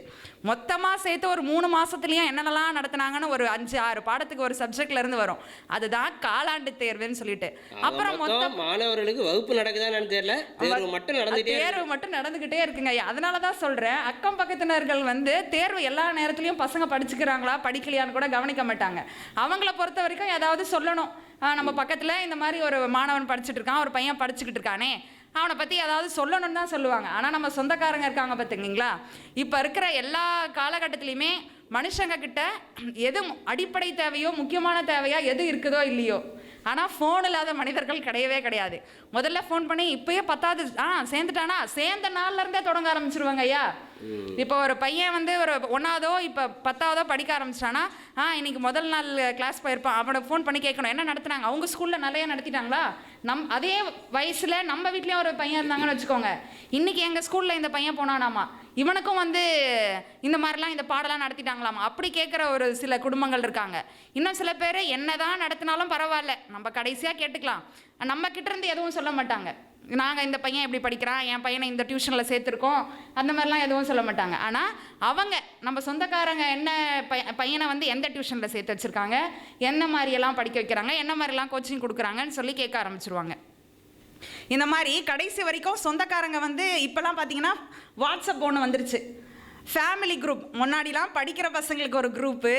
[SPEAKER 3] மொத்தமாக சேர்த்து ஒரு 3 மாதத்துலேயும் என்னென்னலாம் நடத்தினாங்கன்னு ஒரு 5-6 பாடத்துக்கு ஒரு சப்ஜெக்ட்ல இருந்து வரும், அதுதான் காலாண்டு தேர்வுன்னு சொல்லிட்டு. அப்புறம் மொத்தம் மாணவர்களுக்கு வகுப்பு நடக்குதான்னு தெரியல, தேர்வு மட்டும் நடந்துக்கிட்டே இருக்குங்க. அதனால தான் சொல்கிறேன், அக்கம் பக்கத்தினர்கள் வந்து தேர்வு எல்லா நேரத்துலையும் பசங்க படிச்சுக்கிறாங்களா படிக்கலையான்னு கூட கவனிக்க மாட்டாங்க. அவங்கள பொறுத்த வரைக்கும் ஏதாவது சொல்லணும், நம்ம பக்கத்தில் இந்த மாதிரி ஒரு மாணவன் படிச்சுட்டு இருக்கான், ஒரு பையன் படிச்சுக்கிட்டு இருக்கானே, அவனை பற்றி ஏதாவது சொல்லணும்னு தான் சொல்லுவாங்க. ஆனால் நம்ம சொந்தக்காரங்க இருக்காங்க பார்த்துக்கிங்களா, இப்போ இருக்கிற எல்லா காலகட்டத்திலையுமே மனுஷங்க கிட்ட எது அடிப்படை தேவையோ முக்கியமான தேவையா எது இருக்குதோ இல்லையோ, ஆனால் ஃபோன் இல்லாத மனிதர்கள் கிடையவே கிடையாது. முதல்ல ஃபோன் பண்ணி இப்போயே 10வது சேர்ந்துட்டானா சேர்ந்த நாள்லேருந்தே தொடங்க ஆரம்பிச்சிருவாங்க ஐயா. இப்போ ஒரு பையன் வந்து ஒரு 1ஆவதோ இப்போ 10ஆவதோ படிக்க ஆரம்பிச்சிட்டானா, இன்னைக்கு முதல் நாள் கிளாஸ் போயிருப்பான், அவனை ஃபோன் பண்ணி கேட்கணும் என்ன நடத்துனாங்க, அவங்க ஸ்கூலில் நிறைய நடத்திட்டாங்களா. அதே வயசில் நம்ம வீட்லேயும் ஒரு பையன் இருந்தாங்கன்னு வச்சுக்கோங்க, இன்றைக்கி எங்கள் ஸ்கூலில் இந்த பையன் போனானாமா, இவனுக்கும் வந்து இந்த மாதிரிலாம் இந்த பாடலாம் நடத்திட்டாங்களாமா, அப்படி கேட்குற ஒரு சில குடும்பங்கள் இருக்காங்க. இன்னும் சில பேர் என்ன தான் நடத்தினாலும் பரவாயில்ல, நம்ம கடைசியாக கேட்டுக்கலாம், நம்ம கிட்ட இருந்து எதுவும் சொல்ல மாட்டாங்க. நாங்கள் இந்த பையன் எப்படி படிக்கிறான், என் பையனை இந்த டியூஷனில் சேர்த்துருக்கோம், அந்த மாதிரிலாம் எதுவும் சொல்ல மாட்டாங்க. ஆனால் அவங்க நம்ம சொந்தக்காரங்க என்ன பையனை வந்து எந்த டியூஷனில் சேர்த்து வச்சுருக்காங்க, என்ன மாதிரியெல்லாம் படிக்க வைக்கிறாங்க, என்ன மாதிரிலாம் கோச்சிங் கொடுக்குறாங்கன்னு சொல்லி கேட்க ஆரம்பிச்சிருவாங்க. இந்த மாதிரி கடைசி வரைக்கும் சொந்தக்காரங்க வந்து இப்போலாம் பார்த்தீங்கன்னா வாட்ஸ்அப் ஒன்று வந்துருச்சு, ஃபேமிலி குரூப். முன்னாடிலாம் படிக்கிற பசங்களுக்கு ஒரு குரூப்பு,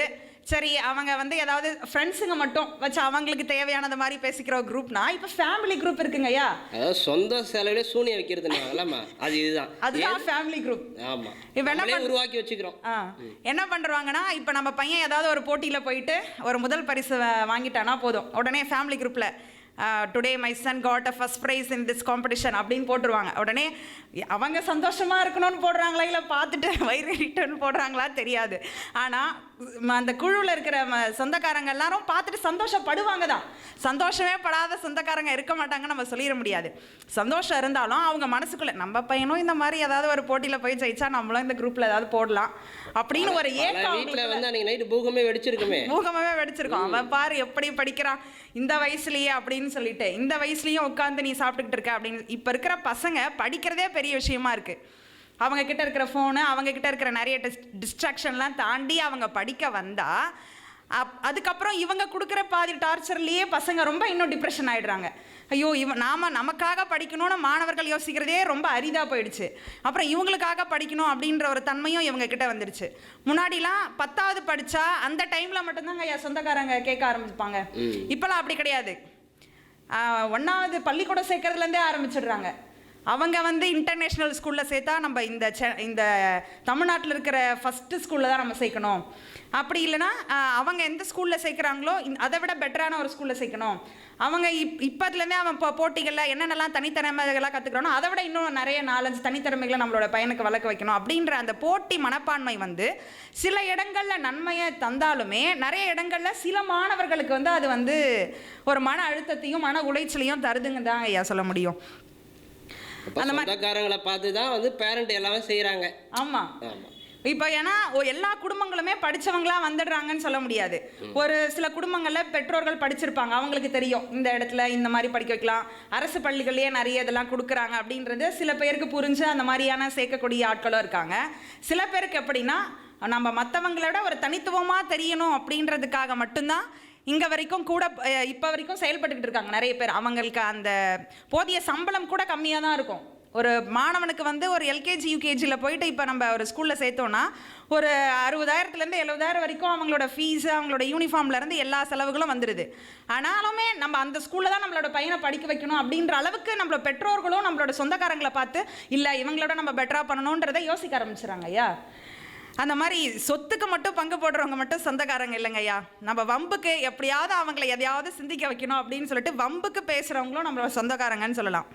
[SPEAKER 3] சரி அவங்க வந்து ஏதாவது ஃப்ரெண்ட்ஸுங்க மட்டும் வச்சு அவங்களுக்கு தேவையானது மாதிரி பேசிக்கிற ஒரு குரூப்னா இப்போ ஃபேமிலி குரூப் இருக்குங்க ஐயா.
[SPEAKER 1] அதாவது சொந்த செலவிலே சூனியம் வைக்கிறதுனாலமா அது இதுதான்,
[SPEAKER 3] அதுதான் ஃபேமிலி குரூப்.
[SPEAKER 1] ஆமா,
[SPEAKER 3] இப்போ என்ன
[SPEAKER 1] உருவாக்கி வச்சுக்கிறோம்.
[SPEAKER 3] என்ன பண்ணுறாங்கன்னா, இப்போ நம்ம பையன் ஏதாவது ஒரு போட்டியில் போயிட்டு ஒரு முதல் பரிசு வாங்கிட்டானா போதும், உடனே ஃபேமிலி குரூப்பில் today my son got a first prize in this competition அப்படின்னு போட்டுருவாங்க. உடனே அவங்க சந்தோஷமாக இருக்கணும்னு போடுறாங்களா இல்லை பார்த்துட்டு வயிறு ரிட்டர்ன் போடுறாங்களா தெரியாது. ஆனால் அந்த குழுவில் இருக்கிற சொந்தக்காரங்க எல்லாரும் பார்த்துட்டு சந்தோஷப்படுவாங்க தான். சந்தோஷமே படாத சொந்தக்காரங்க இருக்க மாட்டாங்க நம்ம சொல்லிட முடியாது. சந்தோஷம் இருந்தாலும் அவங்க மனசுக்குள்ளே நம்ம பையனும் இந்த மாதிரி ஏதாவது ஒரு போட்டியில் போய் ஜெயிச்சா நம்மளும் இந்த குரூப்பில் ஏதாவது போடலாம் அப்படின்னு ஒரு ஏக்கம்.
[SPEAKER 1] வீட்டில் வந்து அன்னைக்கு நைட்டு பூகமே
[SPEAKER 3] வெடிச்சிருக்கோம். அவன் பாரு எப்படி படிக்கிறான் இந்த வயசுலயே அப்படின்னு சொல்லிட்டு, இந்த வயசுலயும் உட்காந்து நீ சாப்பிட்டுக்கிட்டு இருக்க அப்படின்னு. இப்ப இருக்கிற பசங்க படிக்கிறதே பெரிய விஷயமா இருக்கு. அவங்க கிட்ட இருக்கிற ஃபோனு, அவங்க கிட்ட இருக்கிற நிறைய டிஸ்ட்ராக்ஷன்லாம் தாண்டி அவங்க படிக்க வந்தா அதுக்கப்புறம் இவங்க கொடுக்குற பாதி டார்ச்சர்லேயே பசங்க ரொம்ப இன்னும் டிப்ரெஷன் ஆகிடுறாங்க. ஐயோ நமக்காக படிக்கணும்னு மாணவர்கள் யோசிக்கிறதே ரொம்ப அரிதாக போயிடுச்சு. அப்புறம் இவங்களுக்காக படிக்கணும் அப்படின்ற ஒரு தன்மையும் இவங்க கிட்ட வந்துடுச்சு. முன்னாடிலாம் 10வது படித்தா அந்த டைமில் மட்டும்தாங்க என் சொந்தக்காரங்க கேட்க ஆரம்பிப்பாங்க. இப்போலாம் அப்படி கிடையாது. 1வது பள்ளிக்கூடம் சேர்க்கறதுலேருந்தே ஆரம்பிச்சிடுறாங்க. அவங்க வந்து இன்டர்நேஷ்னல் ஸ்கூலில் சேர்த்தா நம்ம இந்த தமிழ்நாட்டில் இருக்கிற ஃபஸ்ட்டு ஸ்கூலில் தான் நம்ம சேர்க்கணும். அப்படி இல்லைன்னா அவங்க எந்த ஸ்கூலில் சேர்க்குறாங்களோ அதை விட பெட்டரான ஒரு ஸ்கூலில் சேர்க்கணும். அவங்க இப்போதுலேருந்தே அவன் போட்டிகளில் என்னென்னலாம் தனித்திறமைகளாக கற்றுக்கிறானோ அதை விட இன்னும் நிறைய 4-5 தனித்திறமைகளை நம்மளோட பையனுக்கு வளர்க்க வைக்கணும் அப்படின்ற அந்த போட்டி மனப்பான்மை வந்து சில இடங்களில் நன்மையை தந்தாலுமே நிறைய இடங்களில் சில மாணவர்களுக்கு வந்து அது வந்து ஒரு மன அழுத்தத்தையும் மன உளைச்சலையும் தருதுங்க தான் ஐயா சொல்ல முடியும்.
[SPEAKER 1] அந்த சொந்தக்காரங்களை பார்த்து தான் வந்து பேரண்ட் எல்லாமே செய்கிறாங்க.
[SPEAKER 3] ஆமாம். இப்போ ஏன்னா எல்லா குடும்பங்களுமே படித்தவங்களா வந்துடுறாங்கன்னு சொல்ல முடியாது. ஒரு சில குடும்பங்களில் பெற்றோர்கள் படிச்சிருப்பாங்க, அவங்களுக்கு தெரியும் இந்த இடத்துல இந்த மாதிரி படிக்க வைக்கலாம், அரசு பள்ளிகள்லேயே நிறைய இதெல்லாம் கொடுக்குறாங்க அப்படின்றது சில பேருக்கு புரிஞ்சு அந்த மாதிரியான சேர்க்கக்கூடிய ஆட்களும் இருக்காங்க. சில பேருக்கு எப்படின்னா நம்ம மற்றவங்களோட ஒரு தனித்துவமாக தெரியணும் அப்படின்றதுக்காக மட்டும்தான் இங்கே வரைக்கும் கூட இப்போ வரைக்கும் செயல்பட்டுக்கிட்டு இருக்காங்க நிறைய பேர். அவங்களுக்கு அந்த போதிய சம்பளம் கூட கம்மியாக தான் இருக்கும். ஒரு மாணவனுக்கு வந்து ஒரு எல்கேஜி யூகேஜியில் போயிட்டு இப்போ நம்ம ஒரு ஸ்கூலில் சேர்த்தோன்னா ஒரு 60,000 70,000 வரைக்கும் அவங்களோட ஃபீஸு அவங்களோட யூனிஃபார்ம்லேருந்து எல்லா செலவுகளும் வந்துடுது. ஆனாலுமே நம்ம அந்த ஸ்கூலில் தான் நம்மளோட பையனை படிக்க வைக்கணும் அப்படின்ற அளவுக்கு நம்மளோட பெற்றோர்களும் நம்மளோட சொந்தக்காரங்களை பார்த்து இல்லை இவங்களோட நம்ம பெட்டராக பண்ணணுன்றதை யோசிக்க ஆரம்பிச்சிடறாங்க ஐயா. அந்த மாதிரி சொத்துக்கு மட்டும் பங்கு போடுறவங்க மட்டும் சொந்தக்காரங்க இல்லைங்க ஐயா. நம்ம வம்புக்கு எப்படியாவது அவங்கள எதையாவது சிந்திக்க வைக்கணும் அப்படின்னு சொல்லிட்டு வம்புக்கு பேசுகிறவங்களும் நம்மளோட சொந்தக்காரங்கன்னு சொல்லலாம்.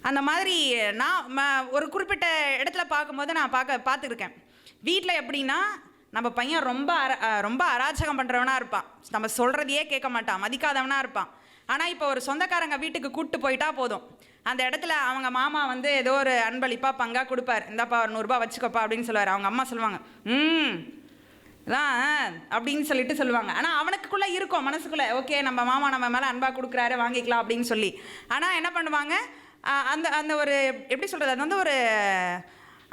[SPEAKER 3] அந்த மாதிரி நான் ஒரு குறிப்பிட்ட இடத்துல பார்க்கும்போது நான் பார்த்துருக்கேன். வீட்டில் எப்படின்னா நம்ம பையன் ரொம்ப அராஜகம் பண்ணுறவனாக இருப்பான், நம்ம சொல்கிறதையே கேட்க மாட்டான், மதிக்காதவனாக இருப்பான். ஆனால் இப்போ ஒரு சொந்தக்காரங்க வீட்டுக்கு கூப்பிட்டு போயிட்டா போதும், அந்த இடத்துல அவங்க மாமா வந்து ஏதோ ஒரு அன்பளிப்பாக பங்காக கொடுப்பார், இந்தாப்பா ஒரு 100 ரூபா வச்சுக்கோப்பா அப்படின்னு சொல்லுவார். அவங்க அம்மா சொல்லுவாங்க தான் அப்படின்னு சொல்லுவாங்க. ஆனால் அவனுக்குள்ளே இருக்கும் மனசுக்குள்ளே, ஓகே நம்ம மாமா நம்ம மேலே அன்பாக கொடுக்குறாரு வாங்கிக்கலாம் அப்படின்னு சொல்லி. ஆனால் என்ன பண்ணுவாங்க, அந்த அந்த ஒரு எப்படி சொல்கிறது, அது வந்து ஒரு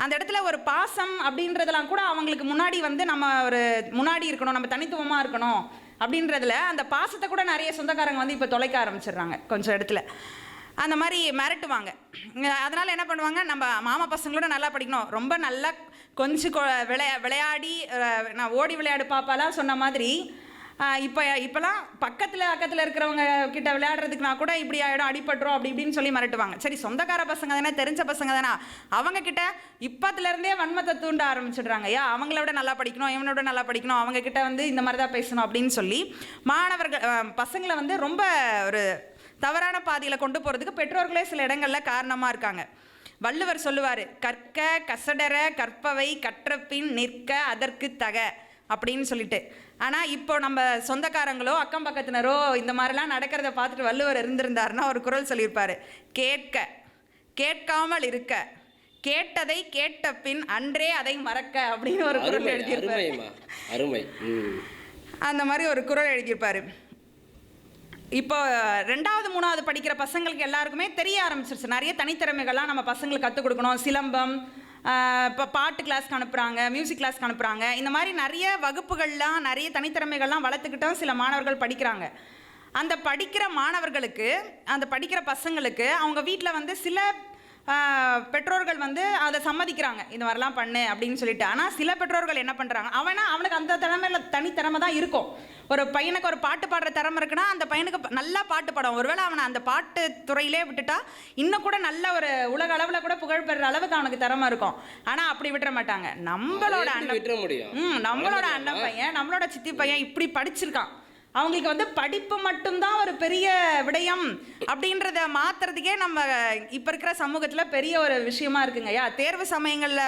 [SPEAKER 3] அந்த இடத்துல ஒரு பாசம் அப்படின்றதெல்லாம் கூட அவங்களுக்கு முன்னாடி வந்து நம்ம ஒரு முன்னாடி இருக்கணும், நம்ம தனித்துவமாக இருக்கணும் அப்படின்றதுல அந்த பாசத்தை கூட நிறைய சொந்தக்காரங்க வந்து இப்போ தொலைக்க ஆரம்பிச்சிடுறாங்க கொஞ்சம் இடத்துல. அந்த மாதிரி மிரட்டுவாங்க. அதனால் என்ன பண்ணுவாங்க, நம்ம மாமா பசங்களோட நல்லா படிக்கணும், ரொம்ப நல்லா கொஞ்சம் விளையாடி நான் ஓடி விளையாடு பாப்பாலாம் சொன்ன மாதிரி இப்போலாம் பக்கத்தில் இருக்கிறவங்க கிட்ட விளையாடுறதுக்கு நான் கூட இப்படி ஆகிடும் அடிபட்டுரும் அப்படி இப்படின்னு சொல்லி மிரட்டுவாங்க. சரி சொந்தக்கார பசங்க தானே, தெரிஞ்ச பசங்க தானே, அவங்க கிட்ட இப்போத்துலேருந்தே வன்மத்தை தூண்ட ஆரம்பிச்சிடுறாங்க. ஐயா அவங்களோட நல்லா படிக்கணும், இவனோட நல்லா படிக்கணும், அவங்க கிட்ட வந்து இந்த மாதிரி தான் பேசணும் அப்படின்னு சொல்லி மாணவர்கள் பசங்களை வந்து ரொம்ப ஒரு தவறான பாதையில் கொண்டு போகிறதுக்கு பெற்றோர்களே சில இடங்களில் காரணமாக இருக்காங்க. வள்ளுவர் சொல்லுவார், கற்க கசடர கற்பவை கற்றபின் நிற்க அதற்கு தக அப்படின்னு சொல்லிட்டு. ஆனால் இப்போ நம்ம சொந்தக்காரங்களோ அக்கம் பக்கத்தினரோ இந்த மாதிரிலாம் நடக்கிறத பார்த்துட்டு வள்ளுவர் இருந்திருந்தாருன்னா ஒரு குறள் சொல்லியிருப்பார், கேட்க கேட்காமல் இருக்க கேட்டதை கேட்ட பின் அன்றே அதை மறக்க அப்படின்னு ஒரு குறள் எழுதியிருப்பாரு. அந்த மாதிரி ஒரு குறள் எழுதியிருப்பாரு. இப்போ 2வது 3வது படிக்கிற பசங்களுக்கு எல்லாருக்குமே தெரிய ஆரம்பிச்சிருச்சு, நிறைய தனித்திறமைகள்லாம் நம்ம பசங்களுக்கு கற்றுக் கொடுக்கணும். சிலம்பம், இப்போ பாட்டு கிளாஸ்க்கு அனுப்புகிறாங்க, மியூசிக் கிளாஸ்க்கு அனுப்புகிறாங்க. இந்த மாதிரி நிறைய வகுப்புகள்லாம் நிறைய தனித்திறமைகள்லாம் வளர்த்துக்கிட்டோம் சில மாணவர்கள் படிக்கிறாங்க. அந்த படிக்கிற மாணவர்களுக்கு அந்த படிக்கிற பசங்களுக்கு அவங்க வீட்டில் வந்து சில பெற்றோர்கள் வந்து அதை சம்மதிக்கிறாங்க, இந்த மாதிரிலாம் பண்ணு அப்படின்னு சொல்லிட்டு. ஆனால் சில பெற்றோர்கள் என்ன பண்ணுறாங்க, அவனுக்கு அந்த தனித்திறமை தான் இருக்கும். ஒரு பையனுக்கு ஒரு பாட்டு பாடுற திறமை இருக்குன்னா அந்த பையனுக்கு நல்லா பாட்டு பாடும். ஒருவேளை அவனை அந்த பாட்டு துறையிலே விட்டுட்டா இன்னும் கூட நல்ல ஒரு உலக அளவில் கூட புகழ் பெறுற அளவுக்கு அவனுக்கு திறமை இருக்கும். ஆனால் அப்படி விட்டுற மாட்டாங்க. நம்மளோட அண்ணன் பையன், நம்மளோட சித்தி பையன் இப்படி படிச்சிருக்கான், அவங்களுக்கு வந்து படிப்பு மட்டும்தான் ஒரு பெரிய விடயம் அப்படின்றத மாற்றுறதுக்கே நம்ம இப்போ இருக்கிற சமூகத்தில் பெரிய ஒரு விஷயமா இருக்குங்க. தேர்வு சமயங்களில்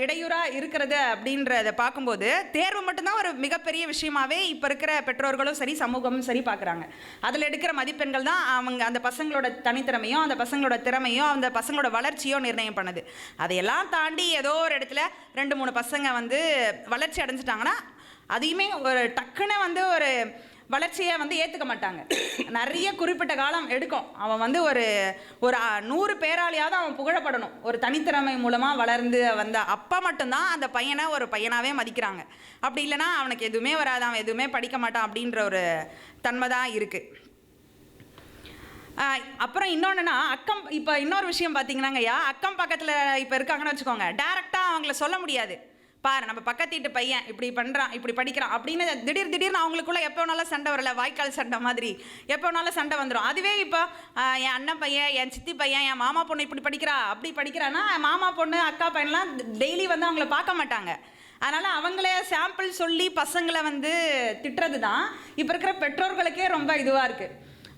[SPEAKER 3] இடையூறாக இருக்கிறது அப்படின்றத பார்க்கும்போது தேர்வு மட்டும்தான் ஒரு மிகப்பெரிய விஷயமாவே இப்போ இருக்கிற பெற்றோர்களும் சரி சமூகமும் சரி பார்க்குறாங்க. அதில் எடுக்கிற மதிப்பெண்கள் தான் அவங்க அந்த பசங்களோட தனித்திறமையும் அந்த பசங்களோட திறமையும் அந்த பசங்களோட வளர்ச்சியோ நிர்ணயம் பண்ணுது. அதையெல்லாம் தாண்டி ஏதோ ஒரு இடத்துல 2-3 பசங்க வந்து வளர்ச்சி அடைஞ்சிட்டாங்கன்னா அதையுமே ஒரு டக்குன்னு வந்து ஒரு வளர்ச்சியை வந்து ஏற்றுக்க மாட்டாங்க. நிறைய குறிப்பிட்ட காலம் எடுக்கும். அவன் வந்து ஒரு 100 பேராலையாவது அவன் புகழப்படணும், ஒரு தனித்திறமை மூலமாக வளர்ந்து வந்த அப்பா மட்டும்தான் அந்த பையனை ஒரு பையனாகவே மதிக்கிறாங்க. அப்படி இல்லைன்னா அவனுக்கு எதுவுமே வராது, அவன் எதுவுமே படிக்க மாட்டான் அப்படின்ற ஒரு தன்மை தான் இருக்குது. அப்புறம் இன்னொன்றுனா இப்போ இன்னொரு விஷயம் பார்த்தீங்கன்னாங்க ஐயா, அக்கம் பக்கத்தில் இப்போ இருக்காங்கன்னு வச்சுக்கோங்க, டேரெக்டாக அவங்கள சொல்ல முடியாது. பாரு நம்ம பக்கத்து வீட்டு பையன் இப்படி பண்ணுறான், இப்படி படிக்கிறான் அப்படின்னு திடீர்னு அவங்களுக்குள்ள எப்போ வேணாலும் சண்டை வரல, வாய்க்கால் சண்டை மாதிரி எப்போ வேணாலும் சண்டை வந்துடும். அதுவே இப்போ என் அண்ணன் பையன், என் சித்தி பையன், என் மாமா பொண்ணு இப்படி படிக்கிறா அப்படி படிக்கிறான்னா மாமா பொண்ணு அக்கா பையன்லாம் டெய்லி வந்து அவங்கள பார்க்க மாட்டாங்க. அதனால் அவங்களே சாம்பிள் சொல்லி பசங்களை வந்து திட்டுறது தான் இப்போ இருக்கிற பெற்றோர்களுக்கே ரொம்ப இதுவாக இருக்குது.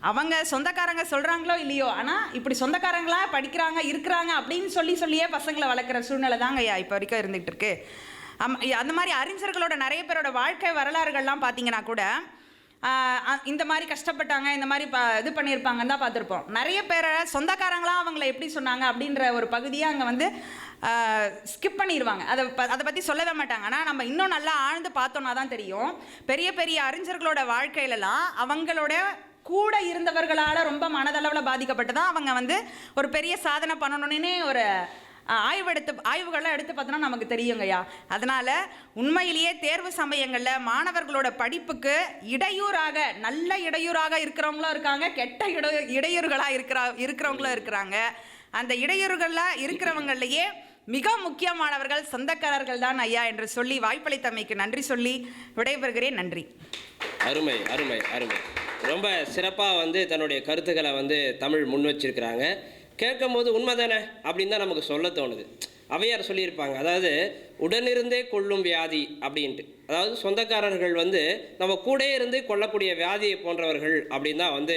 [SPEAKER 3] அவங்க சொந்தக்காரங்க சொல்கிறாங்களோ இல்லையோ, ஆனால் இப்படி சொந்தக்காரங்களா படிக்கிறாங்க இருக்கிறாங்க அப்படின்னு சொல்லியே பசங்களை வளர்க்குற சூழ்நிலை தாங்க ஐயா இப்போ வரைக்கும் இருந்துகிட்டு இருக்கு. அந்த மாதிரி அறிஞர்களோட நிறைய பேரோட வாழ்க்கை வரலாறுகள்லாம் பார்த்தீங்கன்னா கூட இந்த மாதிரி கஷ்டப்பட்டாங்க, இந்த மாதிரி இது பண்ணியிருப்பாங்கன்னு தான் பார்த்துருப்போம். நிறைய பேரை சொந்தக்காரங்களாம் அவங்கள எப்படி சொன்னாங்க அப்படின்ற ஒரு பகுதியை அங்கே வந்து ஸ்கிப் பண்ணிடுவாங்க, அதை பற்றி சொல்லவே மாட்டாங்க. ஆனால் நம்ம இன்னும் நல்லா ஆழ்ந்து பார்த்தோன்னா தான் தெரியும், பெரிய பெரிய அறிஞர்களோட வாழ்க்கையிலலாம் அவங்களோட கூட இருந்தவர்களால் ரொம்ப மனதளவில் பாதிக்கப்பட்டதான் அவங்க வந்து ஒரு பெரிய சாதனை பண்ணணுன்னே ஒரு ஆய்வுகள்லாம் எடுத்து பார்த்தோன்னா நமக்கு தெரியுங்கய்யா. அதனால் உண்மையிலேயே தேர்வு சமயங்களில் மாணவர்களோட படிப்புக்கு நல்ல இடையூறாக இருக்கிறவங்களும் இருக்காங்க, கெட்ட இடையூறுகளாக இருக்கிறவங்களும் இருக்கிறாங்க. அந்த இடையூறுகளாக இருக்கிறவங்களையே மிக முக்கியமானவர்கள் சொந்தக்காரர்கள் தான் ஐயா என்று சொல்லி வாய்ப்பளித்தமைக்கு நன்றி சொல்லி விடைபெறுகிறேன். நன்றி.
[SPEAKER 1] அருமை அருமை அருமை. ரொம்ப சிறப்பாக வந்து தன்னுடைய கருத்துக்களை வந்து தமிழ் முன் வச்சிருக்கிறாங்க. கேட்கும் போது உண்மை தானே அப்படின்னு தான் நமக்கு சொல்ல தோணுது. அவையார் சொல்லியிருப்பாங்க, அதாவது உடனிருந்தே கொள்ளும் வியாதி அப்படின்ட்டு. அதாவது சொந்தக்காரர்கள் வந்து நம்ம கூட இருந்து கொள்ளக்கூடிய வியாதியை போன்றவர்கள் அப்படின்னு தான் வந்து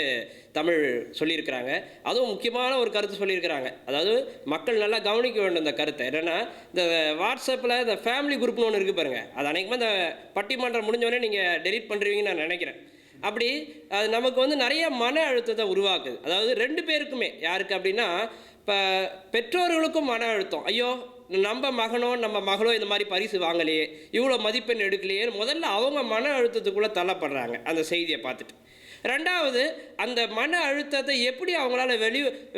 [SPEAKER 1] தமிழ் சொல்லியிருக்கிறாங்க. அதுவும் முக்கியமான ஒரு கருத்து சொல்லியிருக்கிறாங்க. அதாவது மக்கள் நல்லா கவனிக்க வேண்டும் இந்த கருத்தை. என்னென்னா, இந்த வாட்ஸ்அப்பில் இந்த ஃபேமிலி குரூப்னு ஒன்று இருக்குது பாருங்கள், அது அன்றைக்குமே இந்த பட்டிமன்றம் முடிஞ்சோடனே நீங்கள் டெலீட் பண்ணுறீங்கன்னு நான் நினைக்கிறேன். அப்படி அது நமக்கு வந்து நிறைய மன அழுத்தத்தை உருவாக்குது. அதாவது 2 பேருக்குமே. யாருக்கு அப்படின்னா, இப்போ பெற்றோர்களுக்கும் மன அழுத்தம், ஐயோ நம்ம மகனோ நம்ம மகளோ இந்த மாதிரி பரிசு வாங்கலையே, இவ்வளோ மதிப்பெண் எடுக்கலையே, முதல்ல அவங்க மன அழுத்தத்துக்குள்ளே தள்ளப்படுறாங்க அந்த செய்தியை பார்த்துட்டு. 2வது, அந்த மன அழுத்தத்தை எப்படி அவங்களால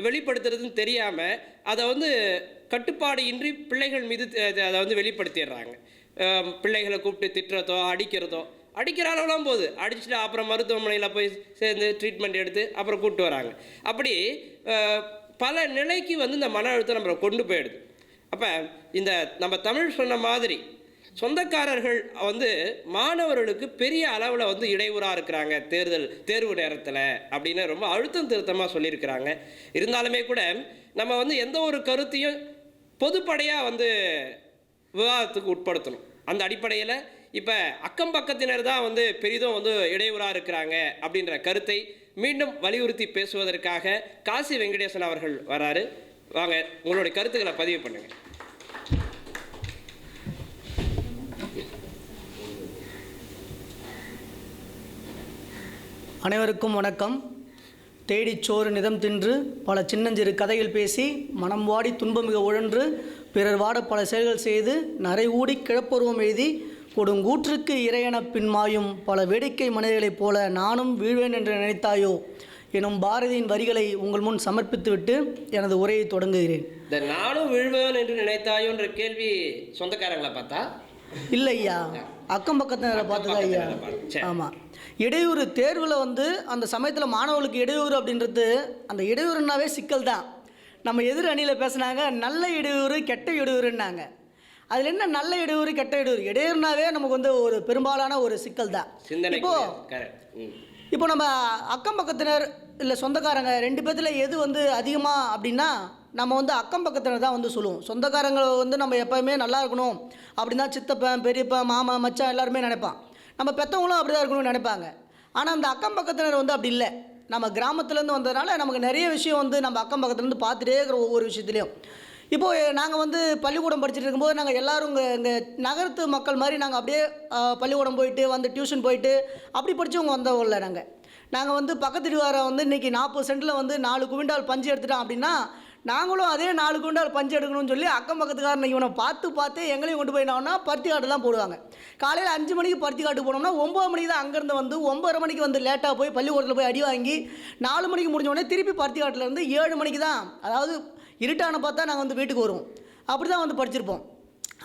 [SPEAKER 1] வெளிப்படுத்துறதுன்னு தெரியாமல் அதை வந்து கட்டுப்பாடு இன்றி பிள்ளைகள் மீது அதை வந்து வெளிப்படுத்திடுறாங்க. பிள்ளைகளை கூப்பிட்டு திட்டுறதோ அடிக்கிற அளவுலாம் போகுது, அடிச்சுட்டு அப்புறம் மருத்துவமனையில் போய் சேர்ந்து ட்ரீட்மெண்ட் எடுத்து அப்புறம் கூப்பிட்டு வராங்க. அப்படி பல நிலைக்கு வந்து இந்த மன அழுத்தம் நம்மளை கொண்டு போயிடுது. அப்போ இந்த நம்ம தமிழ் சொன்ன மாதிரி சொந்தக்காரர்கள் வந்து மாணவர்களுக்கு பெரிய அளவில் வந்து இடையூறாக இருக்கிறாங்க தேர்வு நேரத்தில் அப்படின்னு ரொம்ப அழுத்தம் திருத்தமாக சொல்லியிருக்கிறாங்க. இருந்தாலுமே கூட நம்ம வந்து எந்த ஒரு கருத்தையும் பொதுப்படையாக வந்து விவாதத்துக்கு உட்படுத்தணும். அந்த அடிப்படையில் இப்போ அக்கம் பக்கத்தினர் தான் வந்து பெரிதும் வந்து இடையூறாக இருக்கிறாங்க அப்படின்ற கருத்தை மீண்டும் வலியுறுத்தி பேசுவதற்காக காசி வெங்கடேசன் அவர்கள் வராரு. வாங்க, உங்களுடைய கருத்துக்களை பதிவு பண்ணுங்க.
[SPEAKER 4] அனைவருக்கும் வணக்கம். தேடிச்சோறு நிதம் தின்று பல சின்னஞ்சிறு கதைகள் பேசி மனம் வாடி துன்பமிக உழன்று பிறர் வாட பல செயல்கள் செய்து நரை ஊடி கிழப்பருவம் எழுதி கொடுங்கூற்றுக்கு இறையென பின்மாயும் பல வேடிக்கை மனிதர்களைப் போல நானும் வீழ்வேன் என்று நினைத்தாயோ எனும் பாரதியின் வரிகளை உங்கள் முன் சமர்ப்பித்துவிட்டு எனது உரையை தொடங்குகிறேன்.
[SPEAKER 1] இந்த நானும் வீழ்வேன் என்று நினைத்தாயோன்ற கேள்வி சொந்தக்காரங்களை பார்த்தா
[SPEAKER 4] இல்லை ஐயா, அக்கம் பக்கத்தினரை பார்த்ததா ஐயா? ஆமாம். இடையூறு தேர்வில் வந்து அந்த சமயத்தில் மாணவர்களுக்கு இடையூறு அப்படின்றது, அந்த இடையூறுனாவே சிக்கல் தான். நம்ம எதிர் அணியில் பேசுனாங்க நல்ல இடையூறு கெட்ட இடையூறுன்னாங்க. அதில் என்ன நல்ல இடையூறு கெட்ட இடையூறு? இடையூறுனாவே நமக்கு வந்து ஒரு பெரும்பாலான ஒரு சிக்கல் தான். இப்போ நம்ம அக்கம் பக்கத்தினர் இல்லை சொந்தக்காரங்க 2 பேர்த்தில் எது வந்து அதிகமாக அப்படின்னா நம்ம வந்து அக்கம் பக்கத்தினர் தான் வந்து சொல்லுவோம். சொந்தக்காரங்க வந்து நம்ம எப்போவுமே நல்லா இருக்கணும் அப்படின்னு தான் சித்தப்பன் பெரியப்பன் மாமா மச்சான் எல்லாருமே நினைப்பான். நம்ம பெற்றவங்களும் அப்படி தான் இருக்கணும்னு நினைப்பாங்க. ஆனால் அந்த அக்கம் பக்கத்தினர் வந்து அப்படி இல்லை. நம்ம கிராமத்துலேருந்து வந்ததுனால நமக்கு நிறைய விஷயம் வந்து நம்ம அக்கம் பக்கத்துலேருந்து பார்த்துட்டே இருக்கிற ஒவ்வொரு விஷயத்துலையும். இப்போது நாங்கள் வந்து பள்ளிக்கூடம் படிச்சுட்டு இருக்கும்போது நாங்கள் எல்லோரும் இங்கே நகரத்து மக்கள் மாதிரி நாங்கள் அப்படியே பள்ளிக்கூடம் போயிட்டு வந்து டியூஷன் போயிட்டு அப்படி படித்தவங்க வந்தவங்கள நாங்கள் வந்து பக்கத்து வீட்டுக்கார வந்து இன்றைக்கி 40 சென்ட்டில் வந்து 4 குவிண்டால் பஞ்சு எடுத்துட்டான் அப்படின்னா நாங்களும் அதே 4 குவிண்டால் பஞ்சு எடுக்கணும்னு சொல்லி அக்கம் பக்கத்துக்காரன் இவனை பார்த்து எங்களையும் கொண்டு போயிட்டோம்னா பருத்தி காட்டு தான் போடுவாங்க. காலையில் 5 மணிக்கு பருத்தி காட்டு போனோம்னா 9 மணிக்கு தான் அங்கேருந்து வந்து 9:30 மணிக்கு வந்து லேட்டாக போய் பள்ளிக்கூடத்தில் போய் அடி வாங்கி 4 மணிக்கு முடிஞ்சோடனே திருப்பி பருத்தி காட்டிலேருந்து 7 மணிக்கு தான், அதாவது இருட்டான பார்த்தா நாங்கள் வந்து வீட்டுக்கு வருவோம். அப்படி தான் வந்து படிச்சிருப்போம்.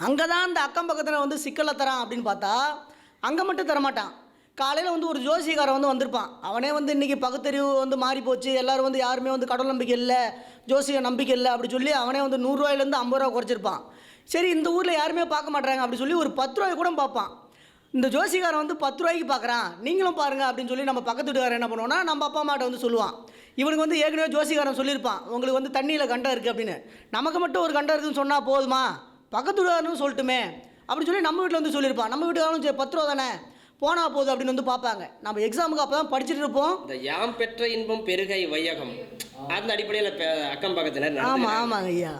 [SPEAKER 4] அங்கே தான் அந்த அக்கம் பக்கத்தில் வந்து சிக்கலை தரான் அப்படின்னு பார்த்தா அங்கே மட்டும் தரமாட்டான். காலையில் வந்து ஒரு ஜோசியக்காரன் வந்து வந்திருப்பான். அவனே வந்து இன்றைக்கி பகுத்தறிவு வந்து மாறி போச்சு, எல்லோரும் வந்து யாருமே வந்து கடவுள் நம்பிக்கை இல்லை, ஜோசிய நம்பிக்கை இல்லை அப்படி சொல்லி அவனே வந்து 100 ரூபாயிலேருந்து 50 ரூபா குறைச்சிருப்பான். சரி இந்த ஊரில் யாருமே பார்க்க மாட்டாங்க அப்படி சொல்லி ஒரு 10 ரூபாய் கூட பார்ப்பான். இந்த ஜோசிகாரன் வந்து 10 ரூபாய்க்கு பார்க்குறான், நீங்களும் பாருங்கள் அப்படின்னு சொல்லி நம்ம பக்கத்து வீட்டுக்காரன் என்ன பண்ணுவோன்னா நம்ம அப்பா அம்மாட்ட வந்து சொல்லுவான். இவனுக்கு வந்து ஏற்கனவே ஜோசிகாரன் சொல்லியிருப்பான் உங்களுக்கு வந்து தண்ணியில் கண்டம் இருக்குது அப்படின்னு. நமக்கு மட்டும் ஒரு கண்டம் இருக்குதுன்னு சொன்னால் போதுமா, பக்கத்து வீட்டுக்காரனும் சொல்லட்டுமே அப்படின்னு சொல்லி நம்ம வீட்டில் வந்து சொல்லியிருப்பான். நம்ம வீட்டுக்காரனும் சரி 10 ரூபா தானே போனால் போகுது அப்படின்னு வந்து பார்ப்பாங்க. நம்ம எக்ஸாமுக்கு அப்போ தான் படிச்சுட்டு இருப்போம்.
[SPEAKER 1] இந்த யாம் பெற்ற இன்பம் பெருகை வையகம் அந்த அடிப்படையில் அக்கம் பக்கத்தினர்.
[SPEAKER 4] ஆமாங்க ஐயா.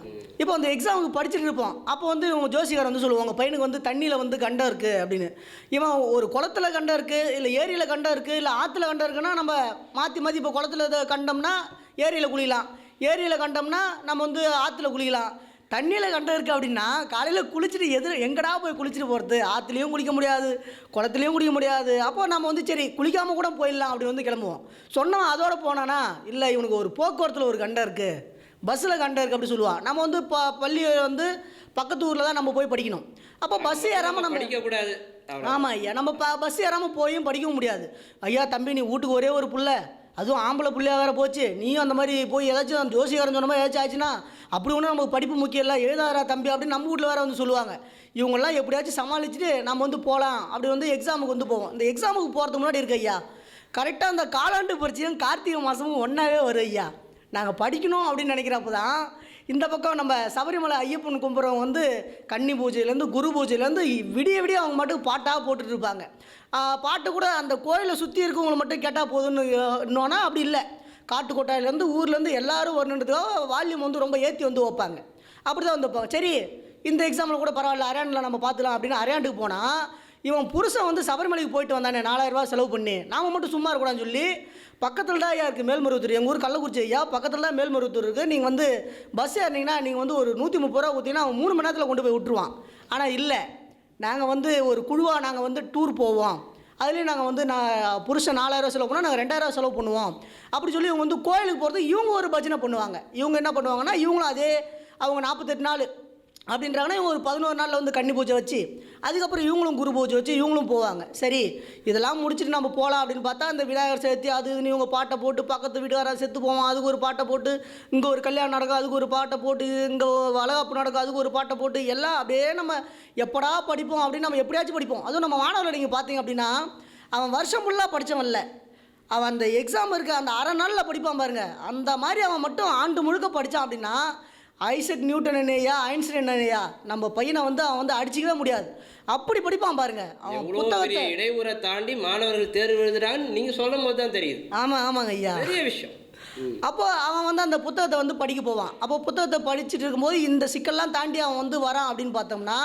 [SPEAKER 4] இப்போ அந்த எக்ஸாமுக்கு படிச்சுட்டு இருப்போம். அப்போ வந்து உங்கள் ஜோசிகாரன் வந்து சொல்லுவாங்க பையனுக்கு வந்து தண்ணியில் வந்து கண்டம் இருக்குது அப்படின்னு. இவன் ஒரு குளத்தில் கண்டம் இருக்குது இல்லை ஏரியில் கண்டம் இருக்குது இல்லை ஆற்றுல கண்டம் இருக்குன்னா நம்ம மாற்றி இப்போ குளத்தில் கண்டோம்னா ஏரியில் குளிக்கலாம், ஏரியில் கண்டோம்னா நம்ம வந்து ஆற்றுல குளிக்கலாம். தண்ணியில் கண்டம் இருக்குது அப்படின்னா காலையில் குளிச்சுட்டு எங்கடா போய் குளிச்சுட்டு போகிறது, ஆற்றுலேயும் குளிக்க முடியாது குளத்துலேயும் குளிக்க முடியாது. அப்போ நம்ம வந்து சரி குளிக்காமல் கூட போயிடலாம் அப்படி வந்து கிளம்புவோம். சொன்னோம் அதோட போனானா இல்லை இவனுக்கு ஒரு போக்குவரத்தில் ஒரு கண்டம் இருக்குது, பஸ்ஸில் கண்டம் இருக்குது அப்படி சொல்லுவாள். நம்ம வந்து பள்ளி வந்து பக்கத்து ஊரில் தான் நம்ம போய் படிக்கணும். அப்போ பஸ் ஏறாமல் நம்ம
[SPEAKER 1] படிக்கக்கூடாது.
[SPEAKER 4] ஆமாம் ஐயா, நம்ம பஸ் ஏறாமல் போயும் படிக்கவும் முடியாது. ஐயா தம்பி நீ வீட்டுக்கு ஒரே ஒரு புள்ள, அதுவும் ஆம்பளை பிள்ளையாக வேறு போச்சு, நீயும் அந்த மாதிரி போய் ஏதாச்சும் ஜோசிகாரன் சொன்ன மாதிரி ஏதாச்சும் ஆச்சுன்னா அப்படி ஒன்றும் நமக்கு படிப்பு முக்கியம் இல்லை, எழுதாரா தம்பி அப்படின்னு நம்ம வீட்டில் வேறு வந்து சொல்லுவாங்க. இவங்கெல்லாம் எப்படியாச்சும் சமாளிச்சுட்டு நம்ம வந்து போகலாம் அப்படி வந்து எக்ஸாமுக்கு வந்து போவோம். இந்த எக்ஸாமுக்கு போகிறதுக்கு முன்னாடி இருக்கு ஐயா கரெக்டாக அந்த காலாண்டு பரீட்சையும் கார்த்திகை மாதமும் ஒன்றாவே வரும் ஐயா. நாங்கள் படிக்கணும் அப்படின்னு நினைக்கிறப்ப தான் இந்த பக்கம் நம்ம சபரிமலை ஐயப்பன் கும்புறவங்க வந்து கன்னி பூஜையிலேருந்து குரு பூஜையிலேருந்து விடிய அவங்க மட்டும் பாட்டாக போட்டுட்டு இருப்பாங்க. பாட்டு கூட அந்த கோயிலை சுற்றி இருக்கவங்களை மட்டும் கேட்டால் போதுன்னு இன்னொன்னா அப்படி இல்லை, காட்டு கொட்டாயிலேருந்து ஊர்லேருந்து எல்லோரும் வரணுன்றதுக்காக வால்யூம் வந்து ரொம்ப ஏற்றி வந்து வைப்பாங்க. அப்படி தான் வந்து வைப்பாங்க. சரி இந்த எக்ஸாமில் கூட பரவாயில்ல அரையாண்டில் நம்ம பார்த்துலாம் அப்படின்னு அரையாண்டுக்கு போனால் இவன் புருஷன் வந்து சபரிமலைக்கு போயிட்டு வந்தானே 4000 ரூபா செலவு பண்ணி நாம் மட்டும் சும்மா இருக்கக்கூடாதுன்னு சொல்லி பக்கத்தில் தான் ஐயா இருக்குது மேல்மருவத்தூர், எங்கள் ஊர் கள்ளக்குறிச்சி ஐயா பக்கத்தில் தான் மேல்மருவத்தூர் இருக்குது. நீங்கள் வந்து பஸ் ஏறினீங்கன்னா நீங்கள் வந்து ஒரு 130 ரூபா ஊற்றினா அவன் 3 மணி நேரத்தில் கொண்டு போய் விட்டுருவான். ஆனால் இல்லை, நாங்கள் வந்து ஒரு குழுவாக நாங்கள் வந்து டூர் போவோம், அதுலேயும் நாங்கள் வந்து புருஷன் 4000 ரூபா செலவு பண்ணால் நாங்கள் 2000 ரூபா செலவு பண்ணுவோம் அப்படி சொல்லி இவங்க வந்து கோயிலுக்கு போகிறது இவங்க ஒரு பஜனை பண்ணுவாங்க. இவங்க என்ன பண்ணுவாங்கன்னா இவங்களும் அதே அவங்க 48 நாள் அப்படின்றாங்கன்னா இவங்க ஒரு 11 நாளில் வந்து கன்னி பூஜை வச்சு அதுக்கப்புறம் இவங்களும் குரு பூஜை வச்சு இவங்களும் போவாங்க. சரி இதெல்லாம் முடிச்சுட்டு நம்ம போகலாம் அப்படின்னு பார்த்தா அந்த விநாயகர் சதுர்த்தி அது இவங்க பாட்டை போட்டு பக்கத்து வீட்டுக்காரர் செத்து போவோம் அதுக்கு ஒரு பாட்டை போட்டு, இங்கே ஒரு கல்யாணம் நடக்கும் அதுக்கு ஒரு பாட்டை போட்டு, இங்கே வளகாப்பு நடக்கும் அதுக்கு ஒரு பாட்டை போட்டு எல்லாம் அப்படியே நம்ம எப்படா படிப்போம் அப்படின்னு நம்ம எப்படியாச்சும் படிப்போம். அதுவும் நம்ம மாணவர்கள் நீங்கள் பார்த்தீங்க அப்படின்னா அவன் வருஷம் ஃபுல்லாக படித்தவன் இல்லை, அவன் அந்த எக்ஸாம் இருக்க அந்த அரை நாளில் படிப்பான் பாருங்க, அந்த மாதிரி அவன் மட்டும் ஆண்டு முழுக்க படித்தான் அப்படின்னா ஐசக் நியூட்டன் என்னையா ஐன்ஸ்டைன் என்னையா நம்ம பையனை வந்து அவன் வந்து அடிச்சிக்கவே முடியாது அப்படி படிப்பான் பாருங்க. அவன் புத்தகத்தை
[SPEAKER 1] இடையூறை தாண்டி மாணவர்கள் தேர்வு எழுதுறான்னு நீங்கள் சொல்லும் போது தான் தெரியுது.
[SPEAKER 4] ஆமாங்க ஐயா, பெரிய
[SPEAKER 1] விஷயம்.
[SPEAKER 4] அப்போ அவன் வந்து அந்த புத்தகத்தை வந்து படிக்க போவான். அப்போ புத்தகத்தை படிச்சுட்டு இருக்கும்போது இந்த சிக்கல்லாம் தாண்டி அவன் வந்து வரான் அப்படின்னு பார்த்தோம்னா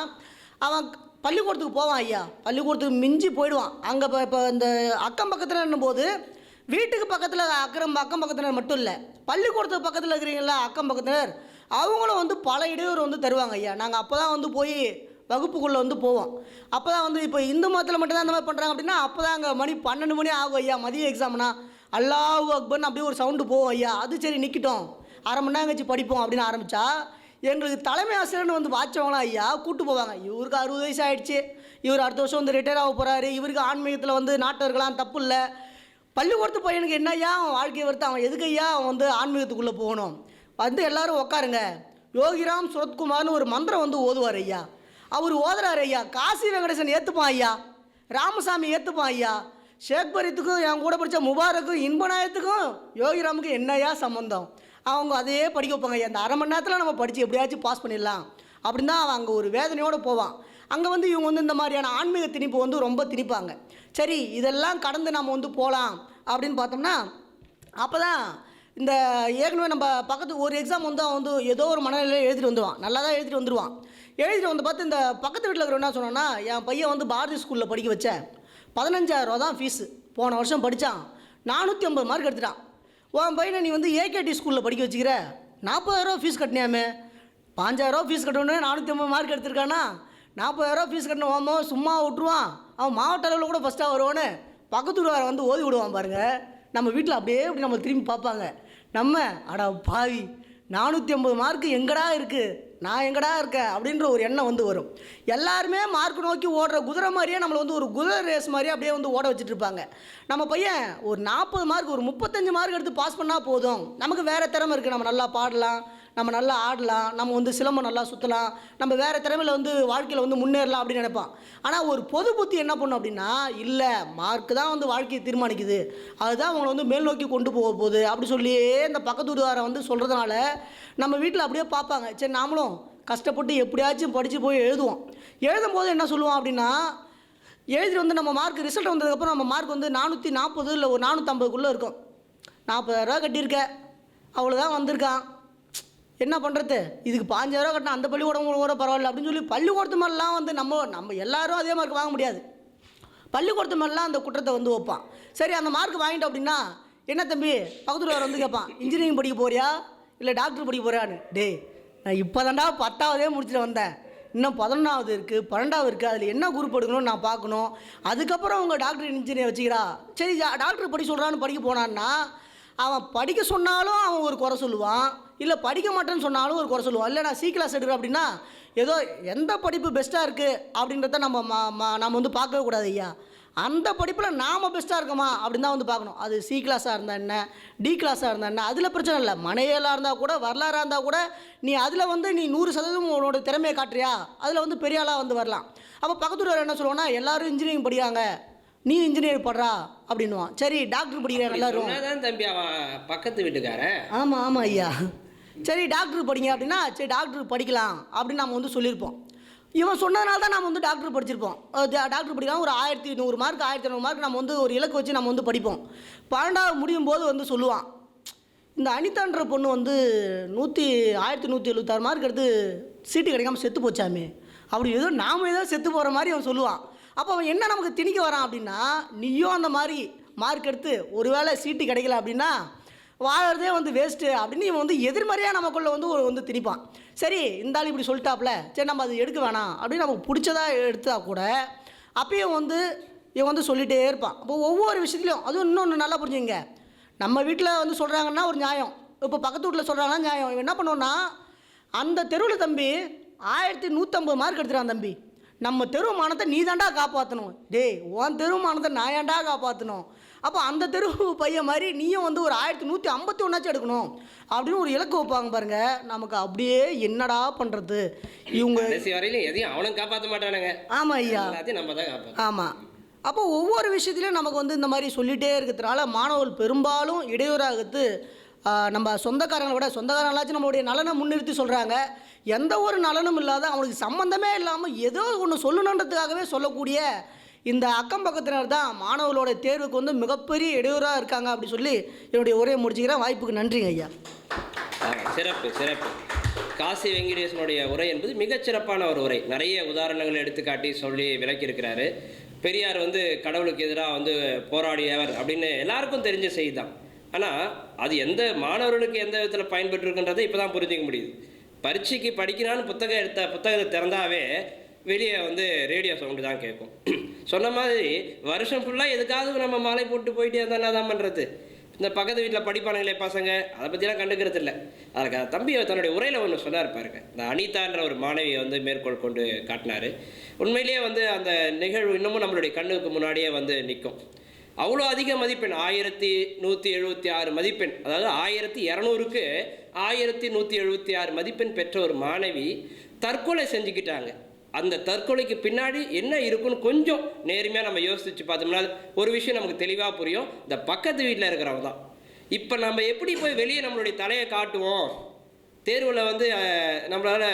[SPEAKER 4] அவன் பள்ளிக்கூடத்துக்கு போவான் ஐயா, பள்ளிக்கூடத்துக்கு மிஞ்சி போயிடுவான். அங்கே இப்போ இந்த அக்கம் பக்கத்தில் போது வீட்டுக்கு பக்கத்தில் அக்கம் பக்கத்தினர் மட்டும் இல்லை, பள்ளிக்கூடத்துக்கு பக்கத்தில் இருக்கிறீங்களா அக்கம் பக்கத்தினர் அவங்களும் வந்து பல இடையூறு வந்து தருவாங்க ஐயா. நாங்கள் அப்போ தான் வந்து போய் வகுப்புக்குள்ளே வந்து போவோம். அப்போ தான் வந்து இப்போ இந்து மதத்தில் மட்டும்தான் அந்த மாதிரி பண்ணுறாங்க அப்படின்னா அப்போ தான் அங்கே மணி 12 மணி ஆகும் ஐயா. மதிய எக்ஸாம்னா அல்லாஹ் அக்பர்னு அப்படியே ஒரு சவுண்டு போவோம் ஐயா. அது சரி நிற்கிட்டோம் அரை மணி நேரம் கழிச்சு படிப்போம் அப்படின்னு ஆரம்பித்தா எங்களுக்கு தலைமை ஆசிரியர்னு வந்து வாச்சவங்களாம் ஐயா கூப்பிட்டு போவாங்க. இவருக்கு 60 வயசு ஆகிடுச்சு, இவர் அடுத்த வருஷம் வந்து ரிட்டையர் ஆக போகிறாரு, இவருக்கு ஆன்மீகத்தில் வந்து நாட்டம் இருக்கலாம் தப்பு இல்லை, பள்ளிக்கூடத்து பையனுக்கு என்ன ஐயா அவன் வாழ்க்கையை வருத்து அவன் எதுக்கு ஐயா அவன் வந்து ஆன்மீகத்துக்குள்ளே போகணும், வந்து எல்லாரும் உட்காருங்க. யோகிராம் சுரத்குமார்னு ஒரு மந்திரம் வந்து ஓதுவார் ஐயா. அவர் ஓதுறாரு ஐயா. காசி வெங்கடேசன் ஏற்றுப்பான் ஐயா, ராமசாமி ஏற்றுப்பான் ஐயா, ஷேக்பரித்துக்கும் என் கூட படித்த முபாரக்கும் இன்பநாயத்துக்கும் யோகிராமுக்கு என்னையா சம்மந்தம்? அவங்க அதையே படிக்க வைப்பாங்க ஐயா. அந்த அரை மணி நேரத்தில் நம்ம படித்து எப்படியாச்சும் பாஸ் பண்ணிடலாம் அப்படின்னு தான் அவன் அங்கே ஒரு வேதனையோடு போவான். அங்கே வந்து இவங்க வந்து இந்த மாதிரியான ஆன்மீக திணிப்பு வந்து ரொம்ப திணிப்பாங்க. சரி, இதெல்லாம் கடந்து நம்ம வந்து போகலாம் அப்படின்னு பார்த்தோம்னா, அப்போ தான் இந்த ஏற்கனவே நம்ம பக்கத்து ஒரு எக்ஸாம் வந்து அவன் வந்து ஏதோ ஒரு மனநிலையில் எழுதிட்டு வந்துடுவான். நல்லா தான் எழுதிட்டு வந்துடுவான். எழுதிட்டு வந்து பார்த்து இந்த பக்கத்து வீட்டில் இருக்கிற என்ன சொன்னான்னா, என் பையன் வந்து பாரதி ஸ்கூலில் படிக்க வச்சேன், 15,000 தான் ஃபீஸு, போன வருஷம் படித்தான், 450 மார்க் எடுத்துட்டான். உன் பையனை நீ வந்து ஏகேடி ஸ்கூலில் படிக்க வச்சுக்கிற, 40,000 ஃபீஸ் கட்டினியாமே, 5,000 ஃபீஸ் கட்டணுன்னே 450 மார்க் எடுத்திருக்கானா, 40,000 ஃபீஸ் கட்டின சும்மா விட்டுருவான், அவன் மாவட்ட அளவில் கூட ஃபஸ்ட்டாக வருவான்னு பக்கத்தூர்வாரை வந்து ஓதி விடுவான் பாருங்கள். நம்ம வீட்டில் அப்படியே அப்படி நம்ம திரும்பி பார்ப்பாங்க. நம்ம அடா பாவி 450 மார்க்கு எங்கடா இருக்குது, நான் எங்கடா இருக்கேன் அப்படின்ற ஒரு எண்ணம் வந்து வரும். எல்லாருமே மார்க் நோக்கி ஓடுற குதிரை மாதிரியே நம்மளை வந்து ஒரு குதிரை ரேஸ் மாதிரியே அப்படியே வந்து ஓட வச்சுட்டு இருப்பாங்க. நம்ம பையன் ஒரு 40 மார்க், ஒரு 35 மார்க் எடுத்து பாஸ் பண்ணால் போதும், நமக்கு வேறு திறமை இருக்குது, நம்ம நல்லா பாடலாம், நம்ம நல்லா ஆடலாம், நம்ம வந்து சிலம்பம் நல்லா சுற்றலாம், நம்ம வேறு திறமையில் வந்து வாழ்க்கையில் வந்து முன்னேறலாம் அப்படின்னு நினைப்பான். ஆனால் ஒரு பொது புத்தி என்ன பண்ணும் அப்படின்னா, இல்லை மார்க்கு தான் வந்து வாழ்க்கையை தீர்மானிக்குது, அதுதான் அவங்களை வந்து மேல் நோக்கி கொண்டு போக போகுது அப்படி சொல்லியே இந்த பக்கத்தூர்காரை வந்து சொல்கிறதுனால நம்ம வீட்டில் அப்படியே பார்ப்பாங்க. சரி, நாமளும் கஷ்டப்பட்டு எப்படியாச்சும் படித்து போய் எழுதுவோம். எழுதும்போது என்ன சொல்லுவோம் அப்படின்னா, எழுதிட்டு வந்து நம்ம மார்க் ரிசல்ட் வந்ததுக்கப்புறம் நம்ம மார்க் வந்து 440 இல்லை ஒரு 450க்குள்ளே இருக்கும். 40,000 கட்டியிருக்க, அவ்வளோதான் வந்திருக்கான், என்ன பண்ணுறது, இதுக்கு 5,000 கட்டினா அந்த பள்ளிக்கூடம் கூட பரவாயில்ல அப்படின்னு சொல்லி பள்ளிக்கூடத்து மாதிரிலாம் வந்து நம்ம எல்லாரும் அதே மார்க் வாங்க முடியாது. பள்ளிக்கூடத்து மாதிரிலாம் அந்த குற்றத்தை வந்து வைப்பான். சரி, அந்த மார்க் வாங்கிட்டோம் அப்படின்னா, என்ன தம்பி பக்கத்தில் வந்து கேட்பான், இன்ஜினியரிங் படிக்க போறியா இல்லை டாக்டர் படிக்க போறியான்னு. டே, நான் இப்போ தாண்டா 10ஆவதே முடிச்சுட்டு வந்தேன், இன்னும் 11ஆவது இருக்குது, 12ஆவது இருக்குது, அதில் என்ன குரூப் எடுக்கணும்னு நான் பார்க்கணும், அதுக்கப்புறம் அவங்க டாக்டர் இன்ஜினியர் வச்சுக்கிறா. சரி, டாக்டர் படிக்க சொல்கிறான்னு படிக்க போனான்னா, அவன் படிக்க சொன்னாலும் அவன் ஒரு குறை சொல்லுவான், இல்லை படிக்க மாட்டேன்னு சொன்னாலும் ஒரு குறை சொல்லுவான். இல்லை நான் சி கிளாஸ் எடுக்கிறேன் அப்படின்னா ஏதோ எந்த படிப்பு பெஸ்ட்டாக இருக்குது அப்படின்றத நம்ம வந்து பார்க்கவே கூடாது ஐயா. அந்த படிப்பில் நாம் பெஸ்ட்டாக இருக்கோமா அப்படின்னு தான் வந்து பார்க்கணும். அது சி கிளாஸாக இருந்தால் என்ன, டி கிளாஸாக இருந்தால் என்ன, அதில் பிரச்சனை இல்லை. மனையலாக இருந்தால் கூட, வரலாறாக இருந்தால் கூட, நீ அதில் வந்து நீ 100% உன்னோட திறமையை காட்டுறியா, அதில் வந்து பெரிய ஆளாக வந்து வரலாம். அப்போ பக்கத்தூர் என்ன சொல்லுவோன்னா, எல்லோரும் இன்ஜினியரிங் படிக்கிறாங்க, நீ இன்ஜினியர் படுறா அப்படின்னுவான். சரி, டாக்டர் படிக்கிறாங்க எல்லாரும்.
[SPEAKER 1] தம்பி அவன் பக்கத்து வீட்டுக்காரன்.
[SPEAKER 4] ஆமாம் ஆமாம் ஐயா. சரி, டாக்டர் படிங்க அப்படின்னா, சரி டாக்டர் படிக்கலாம் அப்படின்னு நம்ம வந்து சொல்லியிருப்போம். இவன் சொன்னதுனால தான் நம்ம வந்து டாக்டர் படிச்சிருப்போம். டாக்டர் படிக்கலாம், ஒரு 1100 மார்க் 1200 மார்க் நம்ம வந்து ஒரு இலக்கு வச்சு நம்ம வந்து படிப்போம். 12ஆவது முடியும் போது வந்து சொல்லுவான், இந்த அனிதான்ற பொண்ணு வந்து 1176 மார்க் எடுத்து சீட்டு கிடைக்காம செத்து போச்சாமே, அப்படி ஏதோ நாம் ஏதோ செத்து போகிற மாதிரி அவன் சொல்லுவான். அப்போ அவன் என்ன நமக்கு திணிக்க வரான் அப்படின்னா, நீயும் அந்த மாதிரி மார்க் எடுத்து ஒரு வேளை சீட்டு கிடைக்கல அப்படின்னா வாழறதே வந்து வேஸ்ட்டு அப்படின்னு இவன் வந்து எதிர்மறையாக நமக்குள்ளே வந்து திணிப்பான். சரி, இந்த ஆள் இப்படி சொல்லிட்டாப்புல, சரி நம்ம அது எடுக்க வேணாம் அப்படின்னு நமக்கு பிடிச்சதா எடுத்தா கூட அப்பயும் வந்து இவன் வந்து சொல்லிகிட்டே இருப்பான். அப்போ ஒவ்வொரு விஷயத்துலையும் அதுவும் இன்னொன்று நல்லா புரிஞ்சுங்க, நம்ம வீட்டில் வந்து சொல்கிறாங்கன்னா ஒரு நியாயம், இப்போ பக்கத்து வீட்டில் சொல்கிறாங்கன்னா நியாயம். இவன் என்ன பண்ணுவோன்னா, அந்த தெருவில் தம்பி 1150 மார்க் எடுத்துகிறான் தம்பி, நம்ம தெரு மானத்தை நீ தாண்டா காப்பாற்றணும், டேய் உன் தெரு மானத்தை நான் ஏன்டா காப்பாற்றணும், அப்போ அந்த தெரு பையன் மாதிரி நீயும் வந்து ஒரு 1151 எடுக்கணும் அப்படின்னு ஒரு இலக்கு வைப்பாங்க பாருங்க. நமக்கு அப்படியே என்னடா பண்ணுறது, இவங்க
[SPEAKER 1] வரையிலும் எதையும் அவனும் காப்பாற்ற மாட்டானுங்க.
[SPEAKER 4] ஆமாம் ஐயா,
[SPEAKER 1] நம்ம தான் காப்பாற்றணும்.
[SPEAKER 4] ஆமாம். அப்போ ஒவ்வொரு விஷயத்துலையும் நமக்கு வந்து இந்த மாதிரி சொல்லிகிட்டே இருக்கிறதுனால மாணவர்கள் பெரும்பாலும் இடையூறாகுது. நம்ம சொந்தக்காரங்களை விட சொந்தக்காரங்களாச்சும் நம்மளுடைய நலனை முன்னிறுத்தி சொல்கிறாங்க. எந்த ஒரு நலனும் இல்லாத அவனுக்கு சம்மந்தமே இல்லாமல் ஏதோ ஒன்று சொல்லணுன்றதுக்காகவே சொல்லக்கூடிய இந்த அக்கம் பக்கத்தினர் தான் மாணவர்களோட தேர்வுக்கு வந்து மிகப்பெரிய இடையூறாக இருக்காங்க அப்படி சொல்லி என்னுடைய உரையை முடிச்சுக்கிறேன். வாய்ப்புக்கு நன்றிங்க ஐயா.
[SPEAKER 1] சிறப்பு சிறப்பு. காசி வெங்கடேசனுடைய உரை என்பது மிகச்சிறப்பான ஒரு உரை. நிறைய உதாரணங்கள் எடுத்துக்காட்டி சொல்லி விளக்கியிருக்கிறாரு. பெரியார் வந்து கடவுளுக்கு எதிராக வந்து போராடியவர் அப்படின்னு எல்லாருக்கும் தெரிஞ்ச செய்தி தான். ஆனால் அது எந்த மாணவர்களுக்கு எந்த விதத்தில் பயன்பெற்றுருக்குன்றதை இப்போ தான் புரிஞ்சிக்க முடியுது. பரீட்சைக்கு படிக்கிறான்னு புத்தகத்தை திறந்தாவே வெளியே வந்து ரேடியோ சவுண்டு தான் கேட்கும். சொன்ன மாதிரி வருஷம் ஃபுல்லாக எதுக்காவது நம்ம மாலை போட்டு போயிட்டே இருந்தால் என்ன தான் பண்ணுறது? இந்த பக்கத்து வீட்டில் படிப்பானுங்களே பசங்க, அதை பற்றிலாம் கண்டுக்கிறது இல்லை. அதுக்கு தம்பி தன்னுடைய உரையில் ஒன்று சொன்னார் பாருங்க. இந்த அனிதான்ற ஒரு மாணவியை வந்து மேற்கோள் கொண்டு காட்டினார். உண்மையிலேயே வந்து அந்த நிகழ்வு இன்னமும் நம்மளுடைய கண்ணுக்கு முன்னாடியே வந்து நிற்கும். அவ்வளோ அதிக மதிப்பெண், 1176 மதிப்பெண், அதாவது 1200க்கு 1176 மதிப்பெண் பெற்ற ஒரு மாணவி தற்கொலை செஞ்சுக்கிட்டாங்க. அந்த தற்கொலைக்கு பின்னாடி என்ன இருக்குன்னு கொஞ்சம் நேர்மையாக நம்ம யோசிச்சு பார்த்தோம்னா ஒரு விஷயம் நமக்கு தெளிவாக புரியும். இந்த பக்கத்து வீட்டில் இருக்கிறவங்க தான். இப்போ நம்ம எப்படி போய் வெளியே நம்மளுடைய தலையை காட்டுவோம்? தேர்வில் வந்து நம்மளால்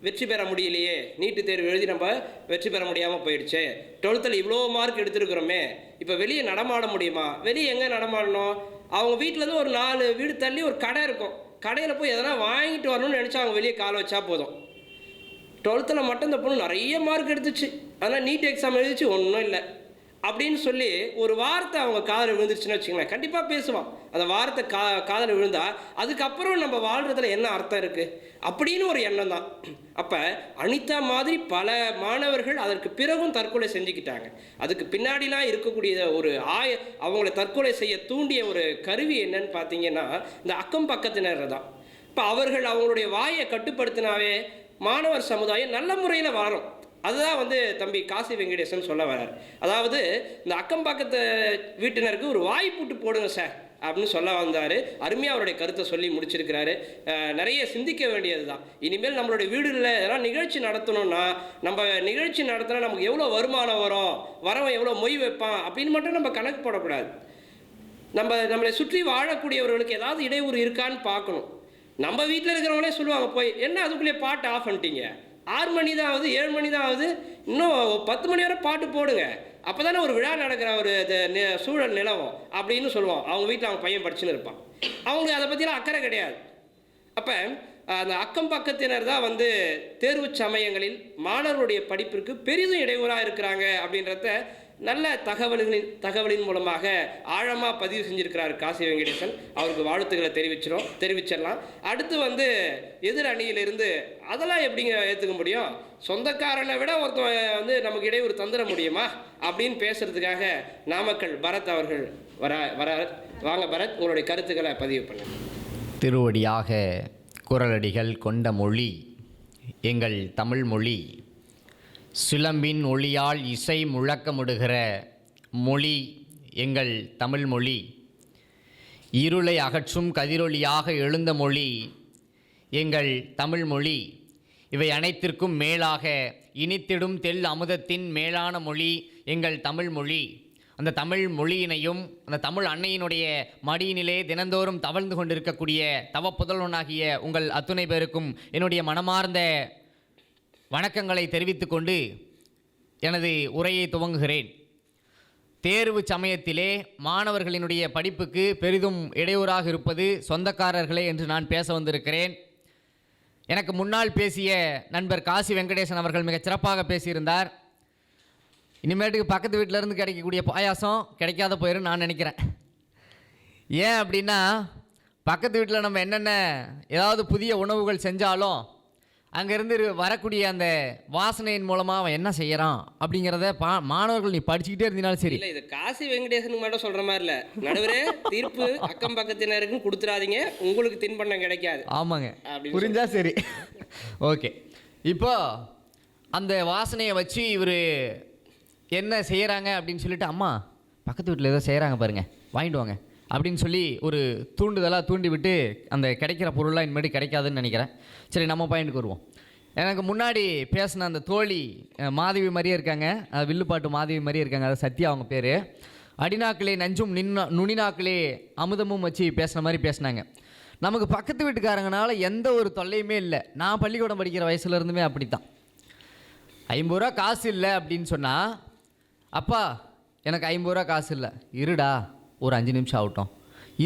[SPEAKER 1] வெற்றி பெற முடியலையே, நீட்டு தேர்வு எழுதி நம்ம வெற்றி பெற முடியாமல் போயிடுச்சு, 12th இவ்வளோ மார்க் எடுத்துருக்குறோமே, இப்போ வெளியே நடமாட முடியுமா? வெளியே எங்கே நடமாடணும்? அவங்க வீட்டிலேருந்து ஒரு 4 வீடு தள்ளி ஒரு கடை இருக்கும். கடையில் போய் எதனா வாங்கிட்டு வரணும்னு நினச்சா அவங்க வெளியே காலை வச்சா போதும். 12th மட்டும் இந்த பொண்ணு நிறைய மார்க் எடுத்துச்சு, ஆனால் நீட் எக்ஸாம் எழுதிச்சு ஒன்றும் இல்லை அப்படின்னு சொல்லி ஒரு வார்த்தை அவங்க காதில் விழுந்துருச்சுன்னு வச்சுங்களேன், கண்டிப்பாக பேசுவான். அந்த வார்த்தை காதில் விழுந்தா அதுக்கப்புறம் நம்ம வாழ்கிறதுல என்ன அர்த்தம் இருக்குது அப்படின்னு ஒரு எண்ணம் தான். அப்போ அனிதா மாதிரி பல மாணவர்கள் அதற்கு பிறகும் தற்கொலை செஞ்சுக்கிட்டாங்க. அதுக்கு பின்னாடிலாம் இருக்கக்கூடிய ஒரு அவங்கள தற்கொலை செய்ய தூண்டிய ஒரு கருவி என்னன்னு பார்த்தீங்கன்னா இந்த அக்கம் பக்கத்தினர் தான். இப்போ அவர்கள் அவங்களுடைய வாயை கட்டுப்படுத்தினாவே மாணவர் சமுதாயம் நல்ல முறையில் வளரும். அதுதான் வந்து தம்பி காசி வெங்கடேசன் சொல்ல வர்றார். அதாவது இந்த அக்கம் பக்கத்து வீட்டினருக்கு ஒரு வாய்ப்பூட்டு போடுங்க சார் அப்படின்னு சொல்ல வந்தார். அருமையாக அவருடைய கருத்தை சொல்லி முடிச்சிருக்கிறாரு. நிறைய சிந்திக்க வேண்டியது தான். இனிமேல் நம்மளுடைய வீடுகளில் எதனால் நிகழ்ச்சி நடத்தணும்னா நம்ம நிகழ்ச்சி நடத்தினா நமக்கு எவ்வளோ வருமானம் வரும், வரவன் எவ்வளோ மொய் வைப்பான் அப்படின்னு மட்டும் நம்ம கணக்கு போடக்கூடாது. நம்மளை சுற்றி வாழக்கூடியவர்களுக்கு ஏதாவது இடையூறு இருக்கான்னு பார்க்கணும். நம்ம வீட்டில் இருக்கிறவங்களே சொல்லுவாங்க, போய் என்ன அதுக்குள்ளேயே பாட்டு ஆஃப் பண்ணிட்டீங்க, 6 மணி தான் ஆகுது, 7 மணி தான் ஆகுது, இன்னும் 10 மணி வரை பாட்டு போடுங்க, அப்போ தானே ஒரு விழா நடக்கிற ஒரு சூழல் நிலவும் அப்படின்னு சொல்லுவோம். அவங்க வீட்டில் அவங்க பையன் படிச்சுன்னு இருப்பான். அவங்களுக்கு அதை பற்றிலாம் அக்கறை கிடையாது. அப்போ அந்த அக்கம் பக்கத்தினர் தான் வந்து தேர்வு சமயங்களில் மாணவர்களுடைய படிப்பிற்கு பெரிதும் இடையூறாக இருக்கிறாங்க அப்படின்றத நல்ல தகவலின் மூலமாக ஆழமாக பதிவு செஞ்சுருக்கிறார் காசி வெங்கடேசன். அவருக்கு வாழ்த்துக்களை தெரிவிச்சிடலாம். அடுத்து வந்து எதிர் அணியிலிருந்து அதெல்லாம் எப்படிங்க ஏற்றுக்க முடியும், சொந்தக்காரனை விட ஒருத்தன் வந்து நமக்கு இடையூறு தந்துட முடியுமா அப்படின்னு பேசுறதுக்காக நாமக்கல் பரத் அவர்கள் வாங்க பரத், உங்களுடைய கருத்துக்களை பதிவு பண்ணுங்க.
[SPEAKER 5] திருவடியாக குறளடிகள் கொண்ட மொழி எங்கள் தமிழ் மொழி, சிலம்பின் ஒளியால் இசை முழக்கமிடுகிற மொழி எங்கள் தமிழ் மொழி, இருளை அகற்றும் கதிரொளியாக எழுந்த மொழி எங்கள் தமிழ் மொழி. இவை அனைத்திற்கும் மேலாக இனித்திடும் தெல் அமுதத்தின் மேலான மொழி எங்கள் தமிழ் மொழி. அந்த தமிழ் மொழியினையும் அந்த தமிழ் அன்னையினுடைய மடியினிலே தினந்தோறும் தவழ்ந்து கொண்டிருக்கக்கூடிய தவப்புதல்வனாகிய உங்கள் அத்துணை பேருக்கும் என்னுடைய மனமார்ந்த வணக்கங்களை தெரிவித்துக் கொண்டு எனது உரையை துவங்குகிறேன். தேர்வு சமயத்திலே மாணவர்களினுடைய படிப்புக்கு பெரிதும் இடையூறாக இருப்பது சொந்தக்காரர்களே என்று நான் பேச வந்திருக்கிறேன். எனக்கு முன்னால் பேசிய நண்பர் காசி வெங்கடேசன் அவர்கள் மிகச் சிறப்பாக பேசியிருந்தார். இனிமேட்டுக்கு பக்கத்து வீட்டிலேருந்து கிடைக்கக்கூடிய பாயாசம் கிடைக்காத போயிடும் நான் நினைக்கிறேன். ஏன் அப்படின்னா பக்கத்து வீட்டில் நம்ம என்னென்ன ஏதாவது புதிய உணவுகள் செஞ்சாலும் அங்கேருந்து வரக்கூடிய அந்த வாசனையின் மூலமாக அவன் என்ன செய்கிறான் அப்படிங்கிறத மாணவர்கள் நீ படிச்சுக்கிட்டே இருந்தீங்கனாலும் சரி.
[SPEAKER 1] இல்லை, இது காசி வெங்கடேசனுக்கு மட்டும் சொல்கிற மாதிரி இல்லை, நடுவரே தீர்ப்பு அக்கம் பக்கத்தினருக்கும் கொடுத்துடாதீங்க, உங்களுக்கு தின்பண்டம் கிடைக்காது.
[SPEAKER 5] ஆமாங்க, புரிஞ்சா சரி. ஓகே, இப்போ அந்த வாசனையை வச்சு இவர் என்ன செய்கிறாங்க அப்படின்னு சொல்லிட்டு, அம்மா பக்கத்து வீட்டில் ஏதோ செய்கிறாங்க பாருங்கள், வாங்கிட்டு வாங்க அப்படின்னு சொல்லி ஒரு தூண்டுதலாக தூண்டி விட்டு அந்த கிடைக்கிற பொருளாக இனிமேட்டு கிடைக்காதுன்னு நினைக்கிறேன். சரி, நம்ம பாயிண்ட்டுக்கு வருவோம். எனக்கு முன்னாடி பேசின அந்த தோழி மாதவி மாதிரியே இருக்காங்க, வில்லுப்பாட்டு மாதவி மாதிரியே இருக்காங்க, அது சத்யா அவங்க பேர். அடிநாக்கிலே நஞ்சும் நுனிநாக்கிலே அமுதமும் வச்சு பேசுன மாதிரி பேசினாங்க. நமக்கு பக்கத்து வீட்டுக்காரங்கனால எந்த ஒரு தொல்லையுமே இல்லை. நான் பள்ளிக்கூடம் படிக்கிற வயசுலேருந்துமே அப்படி தான். 50 ரூபா காசு இல்லை அப்படின்னு சொன்னால், அப்பா எனக்கு 50 ரூபா காசு இல்லை, இருடா ஒரு 5 நிமிஷம் ஆகட்டும்,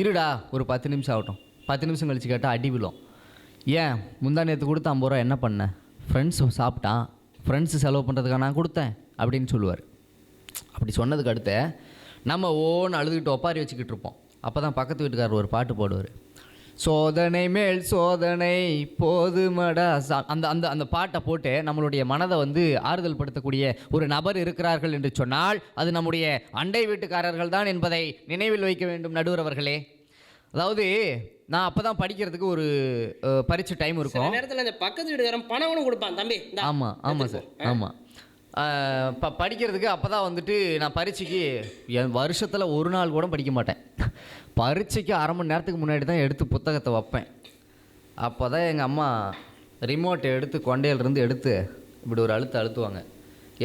[SPEAKER 5] இருடா ஒரு 10 நிமிஷம் ஆகட்டும். 10 நிமிஷம் கழிச்சு கேட்டால் அடி விழும். ஏன் முந்தா நேற்று கொடுத்த 50 ரூபா என்ன பண்ணேன், ஃப்ரெண்ட்ஸு சாப்பிட்டான், ஃப்ரெண்ட்ஸு செலவு பண்ணுறதுக்காக நான் கொடுத்தேன் அப்படின்னு சொல்லுவார். அப்படி சொன்னதுக்கு அடுத்து நம்ம ஓன்னு அழுதுகிட்டு ஒப்பாரி வச்சுக்கிட்டு இருப்போம். அப்போ தான் பக்கத்து வீட்டுக்காரர் ஒரு பாட்டு போடுவார், சோதனை மேல் சோதனை போதுமடா. அந்த அந்த அந்த பாட்டை போட்டு நம்மளுடைய மனதை வந்து ஆறுதல் படுத்தக்கூடிய ஒரு நபர் இருக்கிறார்கள் என்று சொன்னால் அது நம்முடைய அண்டை வீட்டுக்காரர்கள் தான் என்பதை நினைவில் வைக்க வேண்டும் நடுவர் அவர்களே. அதாவது நான் அப்போ தான் படிக்கிறதுக்கு ஒரு பரீட்சை டைம் இருக்கும்.
[SPEAKER 1] நேரத்தில் இந்த பக்கத்து வீட்டுக்காரன் பணம் கொடுப்பான் தம்பி.
[SPEAKER 5] ஆமாம் ஆமாம் சார், ஆமாம். படிக்கிறதுக்கு அப்போ தான் வந்துட்டு நான் பரீட்சைக்கு என் வருஷத்தில் ஒரு நாள் கூட படிக்க மாட்டேன். பரீட்சைக்கு 1/2 மணி நேரத்துக்கு முன்னாடி தான் எடுத்து புத்தகத்தை வைப்பேன். அப்போ தான் எங்கள் அம்மா ரிமோட்டை எடுத்து கொண்டையிலிருந்து எடுத்து இப்படி ஒரு அழுத்துவாங்க.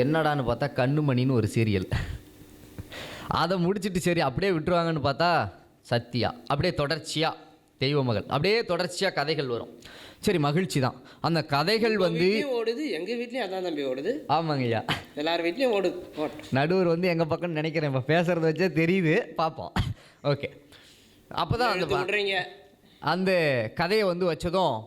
[SPEAKER 5] என்னடான்னு பார்த்தா கண்ணுமணின்னு ஒரு சீரியல். அதை முடிச்சுட்டு சரி அப்படியே விட்டுருவாங்கன்னு பார்த்தா சத்யா, அப்படியே தொடர்ச்சியாக தெய்வமகள், அப்படியே தொடர்ச்சியாக கதைகள் வரும். சரி மகிழ்ச்சி தான். அந்த கதைகள் வந்து
[SPEAKER 1] ஓடுது, எங்கள் வீட்லேயும் அதான் தம்பி ஓடுது.
[SPEAKER 5] ஆமாங்கய்யா,
[SPEAKER 1] எல்லார் வீட்லேயும் ஓடுது.
[SPEAKER 5] நடுவர் வந்து எங்கள் பக்கம்னு நினைக்கிறேன், இப்போ பேசுகிறத வச்சே தெரியுது, பார்ப்போம். ஓகே, அப்போ தான் அந்த கதையை வந்து வச்சதும்,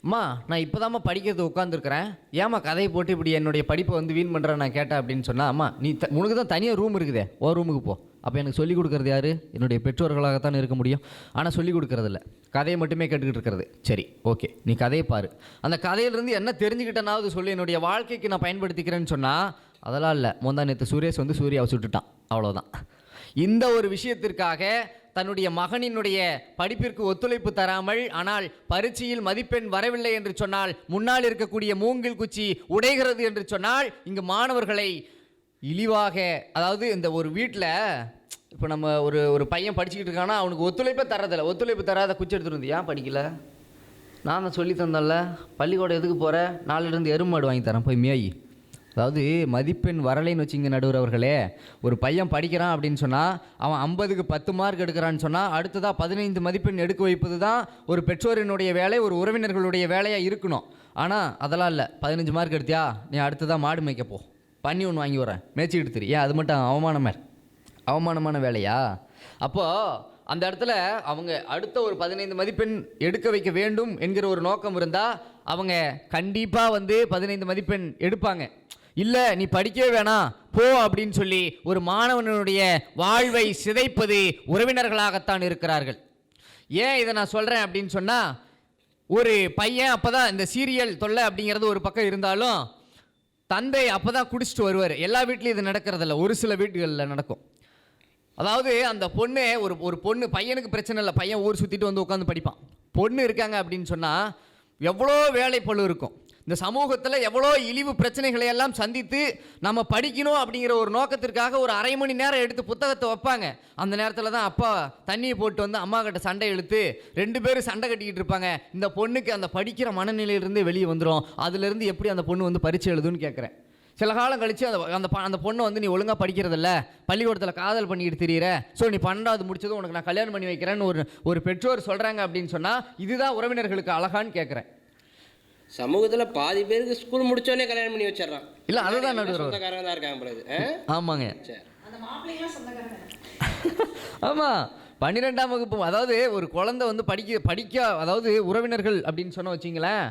[SPEAKER 5] அம்மா நான் இப்போ தாம்மா படிக்கிறது உட்காந்துருக்குறேன், ஏம்மா கதையை போட்டு இப்படி என்னுடைய படிப்பை வந்து வீண் பண்ணுறேன் நான் கேட்டேன் அப்படின்னு சொன்னால், அம்மா நீ உனக்கு தான் தனியாக ரூம் இருக்குதே, ஓ ரூமுக்கு போ. அப்போ எனக்கு சொல்லிக் கொடுக்குறது யார்? என்னுடைய பெற்றோர்களாகத்தான் இருக்க முடியும். ஆனால் சொல்லிக் கொடுக்குறதில்ல, கதையை மட்டுமே கேட்டுக்கிட்டு இருக்கிறது. சரி ஓகே, நீ கதையை பாரு, அந்த கதையிலேருந்து என்ன தெரிஞ்சுக்கிட்டேனாவது சொல்லி என்னுடைய வாழ்க்கைக்கு நான் பயன்படுத்திக்கிறேன்னு சொன்னால், அதெல்லாம் இல்லை. முந்தா நேற்று சுரேஷ் வந்து சூர்யாவை சுட்டுட்டான், அவ்வளோதான். இந்த ஒரு விஷயத்திற்காக தன்னுடைய மகனினுடைய படிப்பிற்கு ஒத்துழைப்பு தராமல், ஆனால் பரீட்சையில் மதிப்பெண் வரவில்லை என்று சொன்னால், முன்னால் இருக்கக்கூடிய மூங்கில் குச்சி உடைகிறது என்று சொன்னால், இங்கு மாணவர்களை இழிவாக, அதாவது இந்த ஒரு வீட்டில் இப்போ நம்ம ஒரு பையன் படிச்சுக்கிட்டு இருக்கானா, அவனுக்கு ஒத்துழைப்பே தரதில்லை. ஒத்துழைப்பு தராத குச்சி எடுத்துகிட்டு வந்து, ஏன் படிக்கல? நான் தான் சொல்லி தந்தேன்ல, பள்ளிக்கூடம் எதுக்கு போகிற? நாளிலிருந்து எருமாடு வாங்கி தரேன், போய் மேய். அதாவது மதிப்பெண் வரலைன்னு வச்சுங்க நடுவர் அவர்களே, ஒரு பையன் படிக்கிறான் அப்படின்னு சொன்னால், அவன் 50க்கு 10 மார்க் எடுக்கிறான்னு சொன்னால், அடுத்ததாக 15 மதிப்பெண் எடுக்க வைப்பது தான் ஒரு பெற்றோரினுடைய வேலை, ஒரு உறவினர்களுடைய வேலையாக இருக்கணும். ஆனால் அதெல்லாம் இல்லை. 15 மார்க் எடுத்தியா, நீ அடுத்ததாக மாடு மேய்க்கப்போ, பண்ணி ஒன்று வாங்கி வரேன், மேய்ச்சிக்கிட்டு தெரியும். ஏன் அது மட்டும் அவமானமான வேலையா? அப்போது அந்த இடத்துல அவங்க அடுத்த ஒரு 15 மதிப்பெண் எடுக்க வைக்க வேண்டும் என்கிற ஒரு நோக்கம் இருந்தால், அவங்க கண்டிப்பாக வந்து 15 மதிப்பெண் எடுப்பாங்க. இல்லை நீ படிக்கவே வேணாம் போ அப்படின்னு சொல்லி ஒரு மாணவனுடைய வாழ்வை சிதைப்பது உறவினர்களாகத்தான் இருக்கிறார்கள். ஏன் இதை நான் சொல்கிறேன் அப்படின்னு சொன்னால், ஒரு பையன் அப்போ தான் இந்த சீரியல் தொல்லை அப்படிங்கிறது ஒரு பக்கம் இருந்தாலும், தந்தை அப்போ தான் குடிச்சிட்டு வருவார். எல்லா வீட்லேயும் இது நடக்கிறதில்ல, ஒரு சில வீடுகளில் நடக்கும். அதாவது அந்த பொண்ணு ஒரு பொண்ணு, பையனுக்கு பிரச்சனை இல்லை, பையன் ஊர் சுற்றிட்டு வந்து உட்காந்து படிப்பான். பொண்ணு இருக்காங்க அப்படின்னு சொன்னால் எவ்வளோ வேலைப்பளு இருக்கும். இந்த சமூகத்தில் எவ்வளோ இழிவு பிரச்சனைகளை எல்லாம் சந்தித்து நம்ம படிக்கணும் அப்படிங்கிற ஒரு நோக்கத்திற்காக ஒரு அரை மணி நேரம் எடுத்து புத்தகத்தை வைப்பாங்க. அந்த நேரத்தில் தான் அப்பா தண்ணியை போட்டு வந்து அம்மா கிட்ட சண்டை இழுத்து 2 பேரும் சண்டை கட்டிக்கிட்டு இருப்பாங்க. இந்த பொண்ணுக்கு அந்த படிக்கிற மனநிலையிலிருந்து வெளியே வந்துடும். அதுலேருந்து எப்படி அந்த பொண்ணு வந்து பரீட்சை எழுதுன்னு கேட்குறேன். சில காலம் கழித்து அந்த பொண்ணை வந்து நீ ஒழுங்காக படிக்கிறதில்ல, பள்ளிக்கூடத்தில் காதல் பண்ணிக்கிட்டு தெரியுற, ஸோ நீ 12வது முடிச்சதும் உனக்கு நான் கல்யாணம் பண்ணி வைக்கிறேன்னு ஒரு பெற்றோர் சொல்கிறாங்க அப்படின்னு சொன்னால், இதுதான் உறவினர்களுக்கு அழகான்னு கேட்குறேன்.
[SPEAKER 1] சமூகத்தில் பாதி பேருக்கு ஸ்கூல் முடிச்சோடனே கல்யாணம் பண்ணி வச்சிடறான்.
[SPEAKER 5] இல்லை அதுதான் நடுவர்,
[SPEAKER 1] சொந்தக்காரங்க தான் இருக்காங்க பிறகு. ஆமாங்க,
[SPEAKER 5] ஆமாம். 12ஆம் வகுப்பு, அதாவது ஒரு குழந்தை வந்து படிக்க அதாவது உறவினர்கள் அப்படின்னு சொன்ன வச்சிங்களேன்,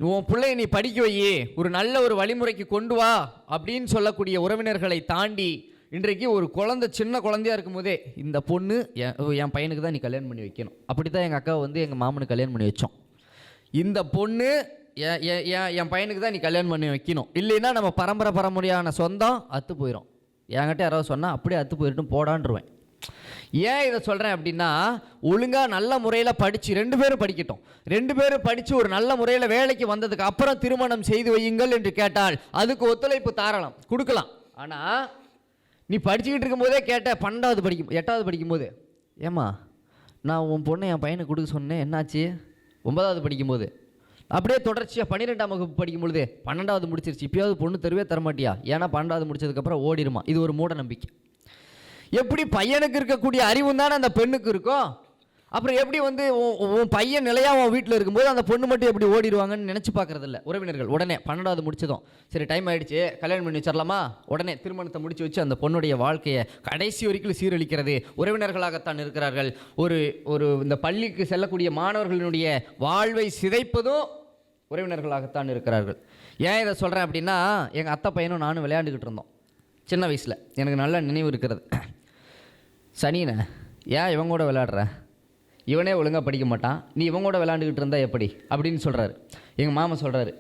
[SPEAKER 5] உன் பிள்ளைய நீ படிக்க வையே, ஒரு நல்ல ஒரு வழிமுறைக்கு கொண்டு வா அப்படின்னு சொல்லக்கூடிய உறவினர்களை தாண்டி, இன்றைக்கு ஒரு குழந்தை சின்ன குழந்தையாக இருக்கும்போதே இந்த பொண்ணு என் பையனுக்கு தான் நீ கல்யாணம் பண்ணி வைக்கணும். அப்படி தான் எங்கள் அக்கா வந்து எங்கள் மாமனுக்கு கல்யாணம் பண்ணி வச்சோம். இந்த பொண்ணு என் பையனுக்கு தான் நீ கல்யாணம் பண்ணி வைக்கணும், இல்லைன்னா நம்ம பரம்பரையான சொந்தம் அத்து போயிடும். என்கிட்ட யாராவது சொன்னால் அப்படியே அத்து போயிட்டும் போடான்ருவேன். ஏன் இதை சொல்கிறேன் அப்படின்னா, ஒழுங்காக நல்ல முறையில் படித்து 2 பேரும் படிக்கட்டும், 2 பேரும் படித்து ஒரு நல்ல முறையில் வேலைக்கு வந்ததுக்கு அப்புறம் திருமணம் செய்து வையுங்கள் என்று கேட்டால் அதுக்கு ஒத்துழைப்பு தாராளம் கொடுக்கலாம். ஆனால் நீ படிச்சுக்கிட்டு இருக்கும்போதே கேட்ட 8வது படிக்கும்போது, ஏம்மா நான் உன் பொண்ணை என் பையனுக்கு கொடுக்க சொன்னேன், என்னாச்சு? 9வது படிக்கும்போது, அப்படியே தொடர்ச்சியாக 12ஆம் வகுப்பு படிக்கும்பொழுது 12வது முடிச்சிருச்சு, இப்போயாவது பொண்ணு தருவே தரமாட்டியா? ஏன்னா 12வது முடிச்சதுக்கப்புறம் ஓடிடுமா. இது ஒரு மூட நம்பிக்கை. எப்படி பையனுக்கு இருக்கக்கூடிய அறிவும் தானே அந்த பெண்ணுக்கு இருக்கும். அப்புறம் எப்படி வந்து உன் பையன் நிலையாக உன் வீட்டில் இருக்கும்போது அந்த பொண்ணு மட்டும் எப்படி ஓடிடுவாங்கன்னு நினச்சி பார்க்குறதில்ல உறவினர்கள். உடனே 12வது முடிச்சதும் சரி டைம் ஆகிடுச்சு கல்யாணம் பண்ணி வச்சிடலாமா, உடனே திருமணத்தை முடிச்சு வச்சு அந்த பொண்ணுடைய வாழ்க்கையை கடைசி வரைக்கும் சீரழிக்கிறது உறவினர்களாகத்தான் இருக்கிறார்கள். ஒரு இந்த பள்ளிக்கு செல்லக்கூடிய மாணவர்களினுடைய வாழ்வை சிதைப்பதும் உறவினர்களாகத்தான் இருக்கிறார்கள். ஏன் இதை சொல்கிறேன் அப்படின்னா, எங்கள் அத்தை பையனும் நானும் விளையாண்டுக்கிட்டு இருந்தோம் சின்ன வயசில், எனக்கு நல்ல நினைவு இருக்கிறது. சனினே ஏன் இவங்க கூட விளையாடுற, இவனே ஒழுங்காக படிக்க மாட்டான், நீ இவங்க கூட விளையாண்டுக்கிட்டு இருந்தால் எப்படி அப்படின்னு சொல்கிறாரு. எங்கள் மாமா சொல்கிறாரு.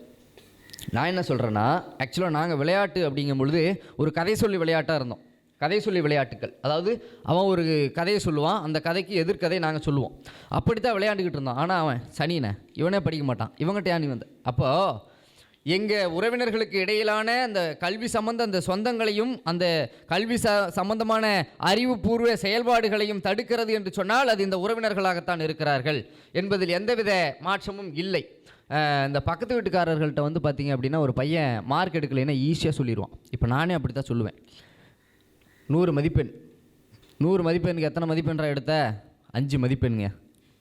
[SPEAKER 5] நான் என்ன சொல்கிறேன்னா, ஆக்சுவலாக நாங்கள் விளையாட்டு அப்படிங்கும் பொழுது ஒரு கதை சொல்லி விளையாட்டாக இருந்தோம். கதை சொல்லி விளையாட்டுக்கள், அதாவது அவன் ஒரு கதையை சொல்லுவான், அந்த கதைக்கு எதிர்கதை நாங்கள் சொல்லுவோம், அப்படி தான் விளையாண்டுக்கிட்டு இருந்தோம். ஆனால் அவன் சனினே இவனே படிக்க மாட்டான், இவங்ககிட்ட நீ வந்து அப்போது எங்கள் உறவினர்களுக்கு இடையிலான அந்த கல்வி சம்பந்த அந்த சொந்தங்களையும் அந்த கல்வி சம்பந்தமான அறிவுபூர்வ செயல்பாடுகளையும் தடுக்கிறது என்று சொன்னால் அது இந்த உறவினர்களாகத்தான் இருக்கிறார்கள் என்பதில் எந்தவித மாற்றமும் இல்லை. இந்த பக்கத்து வீட்டுக்காரர்கள்ட்ட வந்து பார்த்தீங்க அப்படின்னா ஒரு பையன் மார்க் எடுக்கலைன்னா ஈஸியாக சொல்லிடுவான். இப்போ நானே அப்படி தான் சொல்லுவேன். 100 மதிப்பெண், 100 மதிப்பெண்ணுக்கு எத்தனை மதிப்பெண்றா எடுத்த? 5 மதிப்பெண்ணுங்க.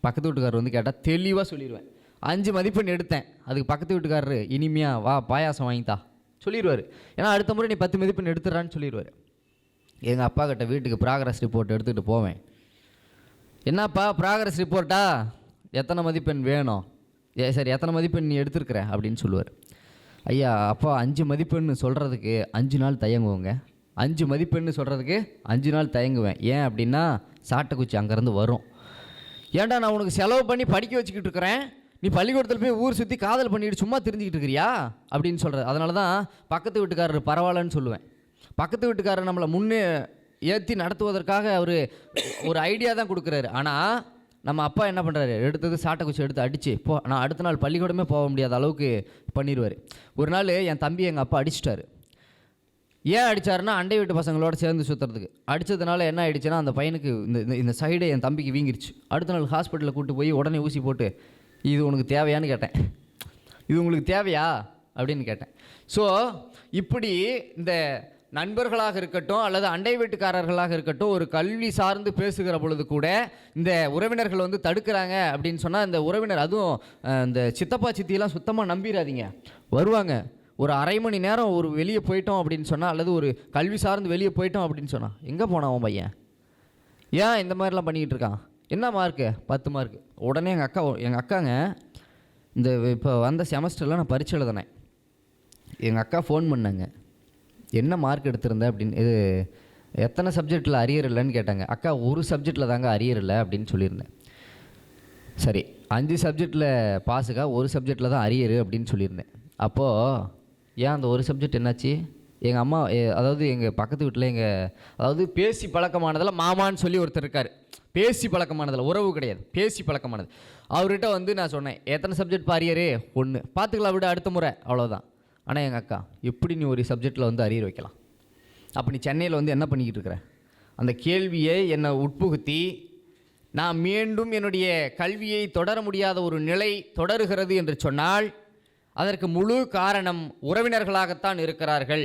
[SPEAKER 5] பக்கத்து வீட்டுக்காரர் வந்து கேட்டால் தெளிவாக சொல்லிடுவேன், 5 மதிப்பெண் எடுத்தேன். அதுக்கு பக்கத்து வீட்டுக்காரரு இனிமையா வா பாயாசம் வாங்கித்தா சொல்லிடுவார். ஏன்னா அடுத்த முறை நீ 10 மதிப்பெண் எடுத்துடுறான்னு சொல்லிடுவார். எங்கள் அப்பா கிட்ட வீட்டுக்கு ப்ராக்ரஸ் ரிப்போர்ட் எடுத்துகிட்டு போவேன். என்னப்பா ப்ராக்ரஸ் ரிப்போர்ட்டா, எத்தனை மதிப்பெண் வேணும்? சரி எத்தனை மதிப்பெண் நீ எடுத்துருக்குற அப்படின்னு சொல்லுவார். ஐயா அப்பா 5 மதிப்பெண்ணு சொல்கிறதுக்கு 5 நாள் தயங்குவோங்க. 5 மதிப்பெண்ணு சொல்கிறதுக்கு 5 நாள் தயங்குவேன். ஏன் அப்படின்னா சாட்டைக்குச்சி அங்கேருந்து வரும். ஏன்டா நான் உனக்கு செலவு பண்ணி படிக்க வச்சுக்கிட்டு இருக்கிறேன், நீ பள்ளிக்கூடத்தில் போய் ஊர் சுற்றி காதல் பண்ணிட்டு சும்மா தெரிஞ்சுக்கிட்டு இருக்கிறியா அப்படின்னு சொல்கிறது. அதனால தான் பக்கத்து வீட்டுக்காரர் பரவாயில்லன்னு சொல்லுவேன். பக்கத்து வீட்டுக்காரர் நம்மளை முன்னே ஏற்றி நடத்துவதற்காக அவர் ஒரு ஐடியா தான் கொடுக்குறாரு. ஆனால் நம்ம அப்பா என்ன பண்ணுறாரு, எடுத்தது சாட்டைக்குச்சி எடுத்து அடித்து நான் அடுத்த நாள் பள்ளிக்கூடமே போக முடியாத அளவுக்கு பண்ணிடுவார். ஒரு நாள் என் தம்பி எங்கள் அப்பா அடிச்சிட்டாரு. ஏன் அடித்தாருன்னா அண்டை வீட்டு பசங்களோட சேர்ந்து சுற்றுறதுக்கு அடித்ததுனால என்ன ஆகிடுச்சுன்னா அந்த பையனுக்கு இந்த சைடை என் தம்பிக்கு வீங்கிருச்சு. அடுத்த நாள் ஹாஸ்பிட்டலில் கூப்பிட்டு போய் உடனே ஊசி போட்டு இது உனக்கு தேவையான்னு கேட்டேன். இது உங்களுக்கு தேவையா அப்படின்னு கேட்டேன். ஸோ இப்படி இந்த நண்பர்களாக இருக்கட்டும் அல்லது அண்டை வீட்டுக்காரர்களாக இருக்கட்டும் ஒரு கல்வி சார்ந்து பேசுகிற பொழுது கூட இந்த உறவினர்கள் வந்து தடுக்கிறாங்க அப்படின்னு சொன்னால் இந்த உறவினர், அதுவும் இந்த சித்தப்பா சித்தியெல்லாம் சுத்தமாக நம்பிடாதீங்க. வருவாங்க ஒரு அரை மணி நேரம் ஒரு வெளியே போயிட்டோம் அப்படின்னு சொன்னால் அல்லது ஒரு கல்வி சார்ந்து வெளியே போயிட்டோம் அப்படின்னு சொன்னால் எங்கே போனான் உன் பையன், ஏன் இந்த மாதிரிலாம் பண்ணிக்கிட்டு இருக்கான், என்ன மார்க்கு 10 மார்க்கு. உடனே எங்கள் அக்காங்க இந்த இப்போ வந்த செமஸ்டரில் நான் பரீட்சை எழுதினேன். எங்கள் அக்கா ஃபோன் பண்ணாங்க, என்ன மார்க் எடுத்திருந்தேன் அப்படின்னு, இது எத்தனை சப்ஜெக்டில் அரியர் இல்லைன்னு கேட்டாங்க. அக்கா ஒரு சப்ஜெக்டில் தாங்க அரியர் இல்லை அப்படின்னு சொல்லியிருந்தேன். சரி 5 சப்ஜெக்டில் பாஸுக்கா, ஒரு சப்ஜெக்டில் தான் அரியர் அப்படின்னு சொல்லியிருந்தேன். அப்போது ஏன் அந்த ஒரு சப்ஜெக்ட் என்னாச்சு, எங்கள் அம்மா அதாவது எங்கள் பக்கத்து வீட்டில் அதாவது பேசி பழக்கமானதில் மாமான்னு சொல்லி ஒருத்தர் இருக்கார். பேசி பழக்கமானதில் உறவு கிடையாது, பேசி பழக்கமானது. அவர்கிட்ட வந்து நான் சொன்னேன், எத்தனை சப்ஜெக்ட் அரியரு? 1, பார்த்துக்கலாம் விட அடுத்த முறை, அவ்வளோதான். ஆனால் எங்கள் அக்கா எப்படி நீ ஒரு சப்ஜெக்டில் வந்து அரியர் வைக்கலாம், அப்போ நீ சென்னையில் வந்து என்ன பண்ணிக்கிட்டு இருக்கிற? அந்த கேள்வியை என்னை உட்புகுத்தி நான் மீண்டும் என்னுடைய கல்வியை தொடர முடியாத ஒரு நிலை தொடருகிறது என்று சொன்னால் அதற்கு முழு காரணம் உறவினர்களாகத்தான் இருக்கிறார்கள்.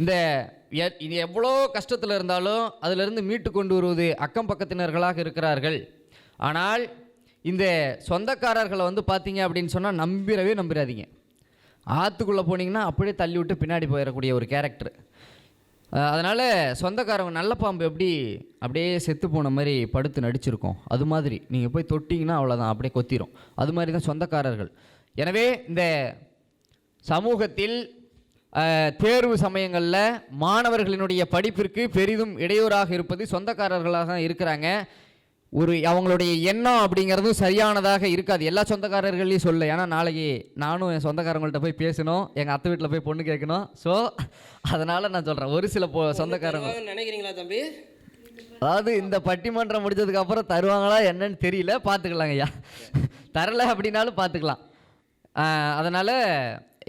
[SPEAKER 5] இது எவ்வளோ கஷ்டத்தில் இருந்தாலும் அதிலிருந்து மீட்டு கொண்டு வருவது அக்கம் பக்கத்தினர்களாக இருக்கிறார்கள். ஆனால் இந்த சொந்தக்காரர்களை வந்து பார்த்தீங்க அப்படின்னு சொன்னால் நம்பிடாதீங்க. ஆற்றுக்குள்ளே போனீங்கன்னா அப்படியே தள்ளி விட்டு பின்னாடி போயிடக்கூடிய ஒரு கேரக்டர். அதனால் சொந்தக்காரங்க நல்ல பாம்பு எப்படி அப்படியே செத்து போன மாதிரி படுத்து நடிச்சிருக்கோம், அது மாதிரி நீங்கள் போய் தொட்டிங்கன்னா அவ்வளோதான், அப்படியே கொத்திரும். அது மாதிரி தான் சொந்தக்காரர்கள். எனவே இந்த சமூகத்தில் தேர்வு சமயங்களில் மாணவர்களினுடைய படிப்பிற்கு பெரிதும் இடையூறாக இருப்பது சொந்தக்காரர்களாக தான் இருக்கிறாங்க. அவங்களுடைய எண்ணம் அப்படிங்கிறதும் சரியானதாக இருக்காது. எல்லா சொந்தக்காரர்களையும் சொல்ல, ஏன்னா நாளைக்கு நானும் என் சொந்தக்காரங்கள்ட்ட போய் பேசணும், எங்கள் அத்தை வீட்டில் போய் பொண்ணு கேட்கணும். ஸோ அதனால் நான் சொல்கிறேன், ஒரு சில சொந்தக்காரங்க
[SPEAKER 1] நினைக்கிறீங்களா தம்பி?
[SPEAKER 5] அதாவது இந்த பட்டிமன்றம் முடிஞ்சதுக்கப்புறம் தருவாங்களா என்னன்னு தெரியல, பார்த்துக்கலாங்க ஐயா. தரலை அப்படின்னாலும் பார்த்துக்கலாம். அதனால்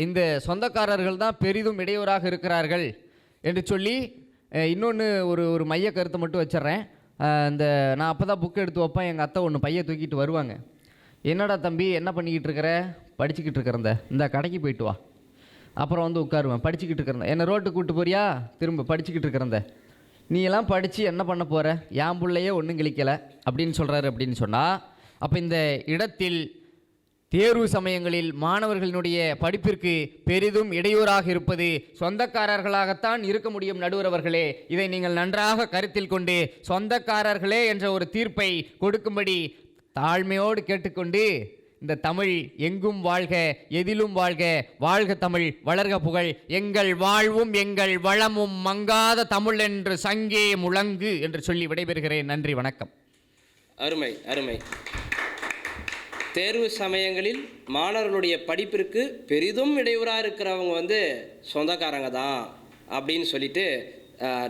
[SPEAKER 5] இந்த சொந்தக்காரர்கள் தான் பெரிதும் இடையூறாக இருக்கிறார்கள் என்று சொல்லி இன்னொன்று ஒரு மைய கருத்தை மட்டும் வச்சிட்றேன். நான் அப்போ தான் புக்கு எடுத்து வைப்பேன், எங்கள் அத்தை ஒன்று பையை தூக்கிட்டு வருவாங்க. என்னடா தம்பி என்ன பண்ணிக்கிட்டு இருக்கிற? படிச்சுக்கிட்டு இருக்கிறந்த, இந்த கடைக்கு போயிட்டு வா. அப்புறம் வந்து உட்காருவேன், படிச்சுக்கிட்டு இருக்கிறந்த. என்னை ரோட்டுக்கு கூப்பிட்டு போறியா? திரும்ப படிச்சுக்கிட்டு இருக்கிறந்த. நீ எல்லாம் படித்து என்ன பண்ண போகிற? என் பிள்ளையே ஒன்றும் கிழிக்கலை அப்படின்னு சொல்கிறாரு. அப்படின்னு சொன்னால் அப்போ இந்த இடத்தில் தேர்வு சமயங்களில் மாணவர்களினுடைய படிப்பிற்கு பெரிதும் இடையூறாக இருப்பது சொந்தக்காரர்களாகத்தான் இருக்க முடியும். நடுவரவர்களே, இதை நீங்கள் நன்றாக கருத்தில் கொண்டு சொந்தக்காரர்களே என்ற ஒரு தீர்ப்பை கொடுக்கும்படி தாழ்மையோடு கேட்டுக்கொண்டு, இந்த தமிழ் எங்கும் வாழ்க, எதிலும் வாழ்க, வாழ்க தமிழ், வளர்க புகழ், எங்கள் வாழ்வும் எங்கள் வளமும் மங்காத தமிழ் என்று சங்கே முழங்கு என்று சொல்லி விடைபெறுகிறேன். நன்றி, வணக்கம்.
[SPEAKER 1] அருமை அருமை. தேர்வு சமயங்களில் மாணவர்களுடைய படிப்பிற்கு பெரிதும் இடையூறாக இருக்கிறவங்க வந்து சொந்தக்காரங்க தான் அப்படின்னு சொல்லிட்டு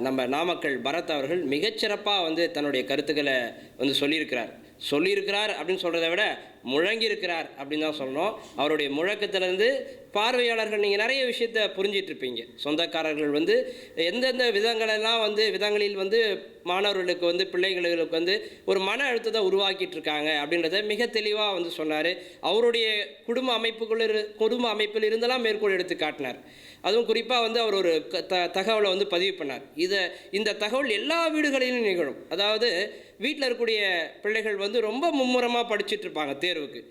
[SPEAKER 1] நம்ம நாமக்கல் பரத் அவர்கள் மிகச்சிறப்பாக வந்து தன்னுடைய கருத்துக்களை வந்து சொல்லியிருக்கிறார் அப்படின்னு சொல்கிறத விட முழங்கியிருக்கிறார் அப்படின்னு தான் சொல்லணும். அவருடைய முழக்கத்திலேருந்து பார்வையாளர்கள் நீங்கள் நிறைய விஷயத்தை புரிஞ்சிட்ருப்பீங்க. சொந்தக்காரர்கள் வந்து எந்தெந்த விதங்களில் வந்து மாணவர்களுக்கு வந்து பிள்ளைகளுக்கு வந்து ஒரு மன அழுத்தத்தை உருவாக்கிட்டு இருக்காங்க அப்படின்றத மிக தெளிவாக வந்து சொன்னார். அவருடைய குடும்ப அமைப்பில் இருந்தெல்லாம் மேற்கோள் எடுத்து காட்டினார். அதுவும் குறிப்பாக வந்து அவர் ஒரு தகவலை வந்து பதிவு பண்ணார். இந்த தகவல் எல்லா வீடுகளிலும் நிகழும். அதாவது வீட்டில் இருக்கக்கூடிய பிள்ளைகள் வந்து ரொம்ப மும்முரமாக படிச்சுட்டு இருப்பாங்க தேர்வுக்கு.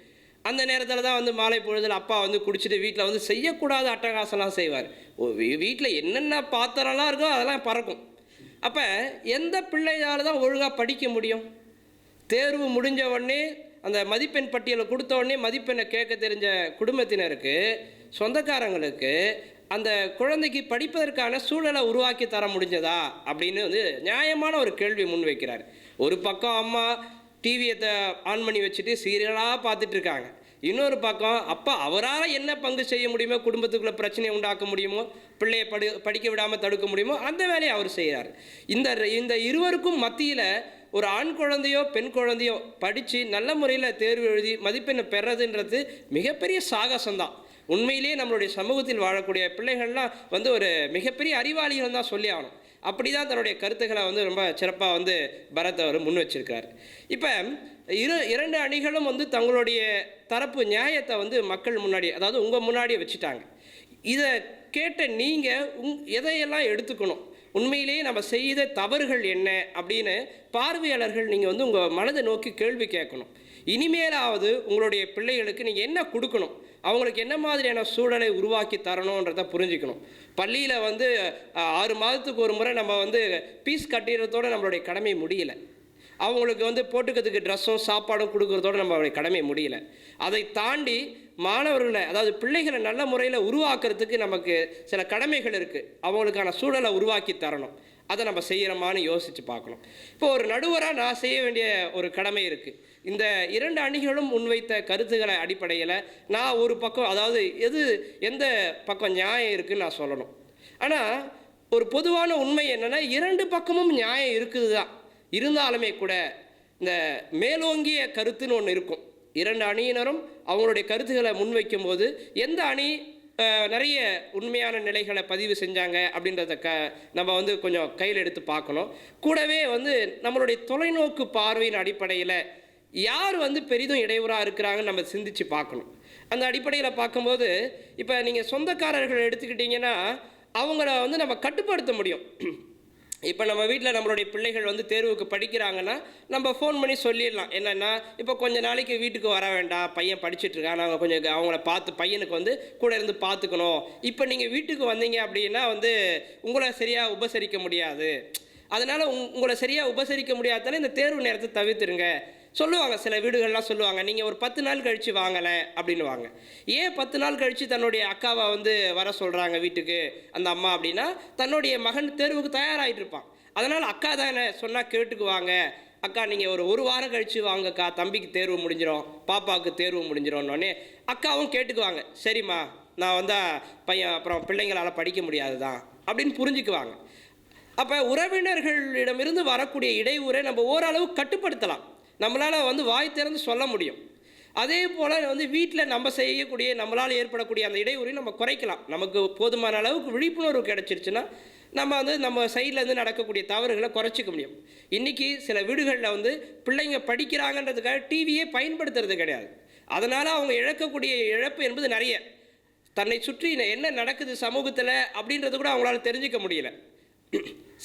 [SPEAKER 1] அந்த நேரத்தில் தான் வந்து மாலை பொழுதில் அப்பா வந்து குடிச்சிட்டு வீட்டில் வந்து செய்யக்கூடாத அட்டகாசம்லாம் செய்வார். வீட்டில் என்னென்ன பாத்திரம்லாம் இருக்கோ அதெல்லாம் பறக்கும். அப்போ எந்த பிள்ளையால் தான் ஒழுங்காக படிக்க முடியும்? தேர்வு முடிஞ்ச உடனே அந்த மதிப்பெண் பட்டியலை கொடுத்த உடனே மதிப்பெண்ணை கேட்க தெரிஞ்ச குடும்பத்தினருக்கு, சொந்தக்காரங்களுக்கு அந்த குழந்தைக்கு படிப்பதற்கான சூழலை உருவாக்கி தர முடிஞ்சதா அப்படின்னு வந்து நியாயமான ஒரு கேள்வி முன்வைக்கிறார். ஒரு பக்கம் அம்மா டிவியை ஆன் பண்ணி வச்சுட்டு சீரியலாக பார்த்துட்டு இருக்காங்க. இன்னொரு பக்கம் அப்பா அவரால் என்ன பங்கு செய்ய முடியுமோ, குடும்பத்துக்குள்ளே பிரச்சனையை உண்டாக்க முடியுமோ, பிள்ளையை படிக்க விடாமல் தடுக்க முடியுமோ அந்த வேலையை அவர் செய்கிறார். இந்த இருவருக்கும் மத்தியில் ஒரு ஆண் குழந்தையோ பெண் குழந்தையோ படித்து நல்ல முறையில் தேர்வு எழுதி மதிப்பெண்ணை பெறதுன்றது மிகப்பெரிய சாகசம்தான். உண்மையிலேயே நம்மளுடைய சமூகத்தில் வாழக்கூடிய பிள்ளைகள்லாம் வந்து ஒரு மிகப்பெரிய அறிவாளிகள் தான் சொல்லி ஆகணும். அப்படி தான் தன்னுடைய கருத்துக்களை வந்து ரொம்ப சிறப்பாக வந்து பரத் அவர் முன் வச்சிருக்கார். இப்போ இரண்டு அணிகளும் வந்து தங்களுடைய தரப்பு நியாயத்தை வந்து மக்கள் முன்னாடி, அதாவது உங்கள் முன்னாடியே வச்சுட்டாங்க. இதை கேட்ட நீங்கள் எதையெல்லாம் எடுத்துக்கணும், உண்மையிலேயே நம்ம செய்த தவறுகள் என்ன அப்படின்னு பார்வையாளர்கள் நீங்கள் வந்து உங்கள் மனதை நோக்கி கேள்வி கேட்கணும். இனிமேலாவது உங்களுடைய பிள்ளைகளுக்கு நீங்கள் என்ன கொடுக்கணும், அவங்களுக்கு என்ன மாதிரியான சூழலை உருவாக்கி தரணுன்றதை புரிஞ்சுக்கணும். பள்ளியில் வந்து 6 மாதத்துக்கு ஒரு முறை நம்ம வந்து பீஸ் கட்டிடுறதோடு நம்மளுடைய கடமை முடியல. அவங்களுக்கு வந்து போட்டுக்கிறதுக்கு ட்ரெஸ்ஸும் சாப்பாடும் கொடுக்குறதோடு நம்மளுடைய கடமை முடியல. அதை தாண்டி மாணவர்களை, அதாவது பிள்ளைகளை நல்ல முறையில் உருவாக்குறதுக்கு நமக்கு சில கடமைகள் இருக்குது. அவங்களுக்கான சூழலை உருவாக்கி தரணும். அதை நம்ம செய்கிறோமான்னு யோசித்து பார்க்கணும். இப்போ ஒரு நடுவராக நான் செய்ய வேண்டிய ஒரு கடமை இருக்குது. இந்த இரண்டு அணிகளும் முன்வைத்த கருத்துக்களை அடிப்படையில் நான் ஒரு பக்கம், அதாவது எந்த பக்கம் நியாயம் இருக்குதுன்னு நான் சொல்லணும். ஆனால் ஒரு பொதுவான உண்மை என்னென்னா, இரண்டு பக்கமும் நியாயம் இருக்குது தான். இருந்தாலுமே கூட இந்த மேலோங்கிய கருத்துன்னு ஒன்று இருக்கும். இரண்டு அணியினரும் அவங்களுடைய கருத்துக்களை முன்வைக்கும் போது எந்த அணி நிறைய உண்மையான நிலைகளை பதிவு செஞ்சாங்க அப்படின்றத நம்ம வந்து கொஞ்சம் கையில் எடுத்து பார்க்கணும். கூடவே வந்து நம்மளுடைய தொலைநோக்கு பார்வையின் அடிப்படையில் யார் வந்து பெரிதும் இடையூறாக இருக்கிறாங்கன்னு நம்ம சிந்திச்சு பார்க்கணும். அந்த அடிப்படையில் பார்க்கும்போது இப்போ நீங்கள் சொந்தக்காரர்கள் எடுத்துக்கிட்டிங்கன்னா அவங்கள வந்து நம்ம கட்டுப்படுத்த முடியும். இப்போ நம்ம வீட்டில் நம்மளுடைய பிள்ளைகள் வந்து தேர்வுக்கு படிக்கிறாங்கன்னா நம்ம ஃபோன் பண்ணி சொல்லிடலாம். என்னென்னா, இப்போ கொஞ்சம் நாளைக்கு வீட்டுக்கு வர வேண்டாம், பையன் படிச்சுட்ருக்கான், நாங்கள் கொஞ்சம் அவங்கள பார்த்து பையனுக்கு வந்து கூட இருந்து பார்த்துக்கணும். இப்போ நீங்கள் வீட்டுக்கு வந்தீங்க அப்படின்னா வந்து உங்களை சரியாக உபசரிக்க முடியாது. அதனால் உங்களை சரியாக உபசரிக்க முடியாதால இந்த தேர்வு நேரத்தை தவிர்த்துருங்க சொல்லுவாங்க. சில வீடுகள்லாம் சொல்லுவாங்க, நீங்கள் ஒரு 10 நாள் கழித்து வாங்கலை அப்படின்னுவாங்க. ஏன் 10 நாள் கழித்து தன்னுடைய அக்காவை வந்து வர சொல்கிறாங்க வீட்டுக்கு அந்த அம்மா அப்படின்னா, தன்னுடைய மகன் தேர்வுக்கு தயாராகிட்டு இருப்பான். அதனால் அக்கா தானே சொன்னால் கேட்டுக்குவாங்க. அக்கா நீங்கள் ஒரு வாரம் கழித்து வாங்கக்கா, தம்பிக்கு தேர்வு முடிஞ்சிடும், பாப்பாவுக்கு தேர்வு முடிஞ்சிடும்னோடனே அக்காவும் கேட்டுக்குவாங்க. சரிம்மா, நான் வந்தால் பையன் அப்புறம் பிள்ளைங்களால் படிக்க முடியாது தான் அப்படின்னு புரிஞ்சுக்குவாங்க. அப்போ உறவினர்களிடமிருந்து வரக்கூடிய இடையூறை நம்ம ஓரளவு கட்டுப்படுத்தலாம். நம்மளால் வந்து வாய் திறந்து சொல்ல முடியும். அதே போல் வந்து வீட்டில் நம்ம செய்யக்கூடிய, நம்மளால் ஏற்படக்கூடிய அந்த இடையூறையும் நம்ம குறைக்கலாம். நமக்கு போதுமான அளவுக்கு விழிப்புணர்வு கிடச்சிருச்சுன்னா நம்ம வந்து நம்ம சைட்லேருந்து நடக்கக்கூடிய தவறுகளை குறைச்சிக்க முடியும். இன்றைக்கி சில வீடுகளில் வந்து பிள்ளைங்க படிக்கிறாங்கன்றதுக்காக டிவியே பயன்படுத்துறது கிடையாது. அதனால் அவங்க இழக்கக்கூடிய இழப்பு என்பது நிறைய. தன்னை சுற்றி என்ன நடக்குது சமூகத்தில் அப்படின்றது கூட அவங்களால தெரிஞ்சிக்க முடியல.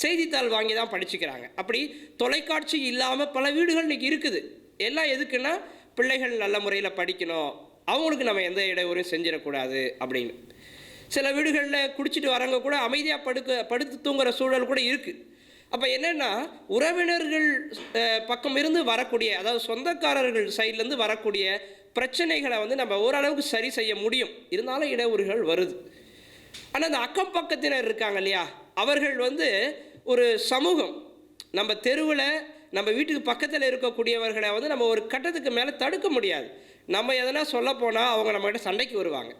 [SPEAKER 1] செய்தித்தாள் வாங்கி தான் படிச்சுக்கிறாங்க. அப்படி தொலைக்காட்சி இல்லாமல் பல வீடுகள் இன்றைக்கி இருக்குது. எல்லாம் எதுக்குன்னா, பிள்ளைகள் நல்ல முறையில் படிக்கணும், அவங்களுக்கு நம்ம எந்த இடையூறையும் செஞ்சிடக்கூடாது அப்படின்னு. சில வீடுகளில் குடிச்சிட்டு வரவங்க கூட அமைதியாக படுத்து தூங்குகிற சூழல் கூட இருக்குது. அப்போ என்னென்னா, உறவினர்கள் பக்கம் இருந்து வரக்கூடிய, அதாவது சொந்தக்காரர்கள் சைட்லேருந்து வரக்கூடிய பிரச்சனைகளை வந்து நம்ம ஓரளவுக்கு சரி செய்ய முடியும். இருந்தாலும் இடையூறுகள் வருது. ஆனால் அந்த அக்கம் பக்கத்தினர் இருக்காங்க இல்லையா, அவர்கள் வந்து ஒரு சமூகம். நம்ம தெருவில் நம்ம வீட்டுக்கு பக்கத்தில் இருக்கக்கூடியவர்களை வந்து நம்ம ஒரு கட்டத்துக்கு மேலே தடுக்க முடியாது. நம்ம எதனா சொல்ல போனால் அவங்க நம்மகிட்ட சண்டைக்கு வருவாங்க.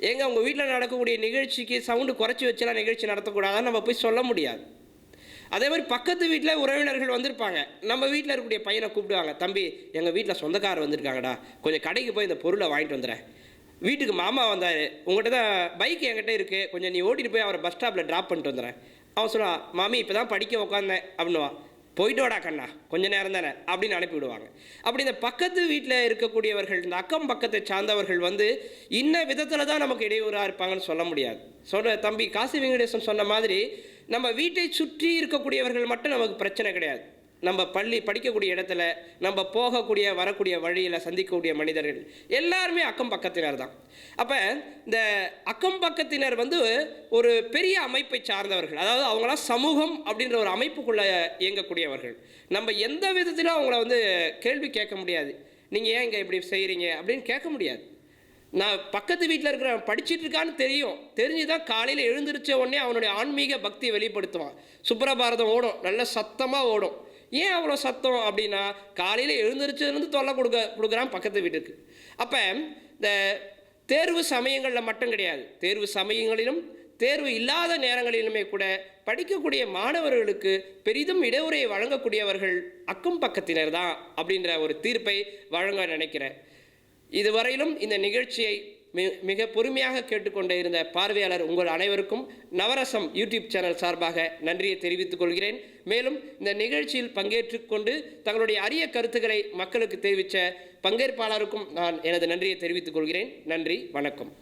[SPEAKER 1] ஏங்க உங்கள் வீட்டில் நடக்கக்கூடிய நிகழ்ச்சிக்கு சவுண்டு குறைச்சி வச்செல்லாம் நிகழ்ச்சி நடத்தக்கூடாதான்னு நம்ம போய் சொல்ல முடியாது. அதே மாதிரி பக்கத்து வீட்டில் உறவினர்கள் வந்திருப்பாங்க. நம்ம வீட்டில் இருக்கக்கூடிய பையனை கூப்பிடுவாங்க, தம்பி எங்கள் வீட்டில் சொந்தக்காரர் வந்திருக்காங்கடா, கொஞ்சம் கடைக்கு போய் இந்த பொருளை வாங்கிட்டு வந்துடுறேன். வீட்டுக்கு மாமா வந்தார், உங்கள்கிட்ட தான் பைக் என்கிட்ட இருக்குது, கொஞ்சம் நீ ஓட்டிகிட்டு போய் அவரை பஸ் ஸ்டாப்பில் ட்ராப் பண்ணிட்டு வந்துடுறேன். அவன் சொல்லுவான், மாமி இப்போ தான் படிக்க உட்காந்தேன் அப்படின்னுவான். போயிட்டு வாடா கண்ணா, கொஞ்சம் நேரம் தானே அப்படின்னு அனுப்பிவிடுவாங்க. அப்படி இந்த பக்கத்து வீட்டில் இருக்கக்கூடியவர்கள், இந்த அக்கம் பக்கத்தை சார்ந்தவர்கள் வந்து இன்ன விதத்தில் தான் நமக்கு இடையூறாக இருப்பாங்கன்னு சொல்ல முடியாது. தம்பி காசி வெங்கடேசன் சொன்ன மாதிரி நம்ம வீட்டை சுற்றி இருக்கக்கூடியவர்கள் மட்டும் நமக்கு பிரச்சனை கிடையாது. நம்ம பள்ளி படிக்கக்கூடிய இடத்துல, நம்ம போகக்கூடிய வரக்கூடிய வழியில் சந்திக்கக்கூடிய மனிதர்கள் எல்லாருமே அக்கம் பக்கத்தினர் தான். அப்போ இந்த அக்கம் பக்கத்தினர் வந்து ஒரு பெரிய அமைப்பை சார்ந்தவர்கள், அதாவது அவங்களாம் சமூகம் அப்படின்ற ஒரு அமைப்புக்குள்ளே இயங்கக்கூடியவர்கள். நம்ம எந்த விதத்திலும் அவங்கள வந்து கேள்வி கேட்க முடியாது. நீங்கள் ஏன் இங்கே இப்படி செய்கிறீங்க அப்படின்னு கேட்க முடியாது. நான் பக்கத்து வீட்டில் இருக்கிற படிச்சுட்டு இருக்கான்னு தெரிஞ்சு தான் காலையில் எழுந்திரிச்ச உடனே அவனுடைய ஆன்மீக பக்தியை வெளிப்படுத்துவான். சுப்ரபாரதம் ஓடும், நல்ல சத்தமாக ஓடும். ஏன் அவ்வளோ சத்தம் அப்படின்னா, காலையில் எழுந்திரிச்சதுலேருந்து தொல்லை கொடுக்குறான் பக்கத்து வீட்டுக்கு. அப்போ இந்த தேர்வு சமயங்களில் மட்டும் கிடையாது, தேர்வு சமயங்களிலும் தேர்வு இல்லாத நேரங்களிலுமே கூட படிக்கக்கூடிய மாணவர்களுக்கு பெரிதும் இடையூறை வழங்கக்கூடியவர்கள் அக்கம் பக்கத்தினர் தான் அப்படின்ற ஒரு தீர்ப்பை வழங்க நினைக்கிறேன். இதுவரையிலும் இந்த நிகழ்ச்சியை மிக பொறுமையாக கேட்டுக்கொண்டே இருந்த பார்வையாளர் உங்கள் அனைவருக்கும் நவரசம் யூடியூப் சேனல் சார்பாக நன்றியை தெரிவித்துக் கொள்கிறேன். மேலும் இந்த நிகழ்ச்சியில் பங்கேற்று கொண்டு தங்களுடைய அரிய கருத்துக்களை மக்களுக்கு தெரிவித்த பங்கேற்பாளருக்கும் நான் எனது நன்றியை தெரிவித்துக் கொள்கிறேன். நன்றி, வணக்கம்.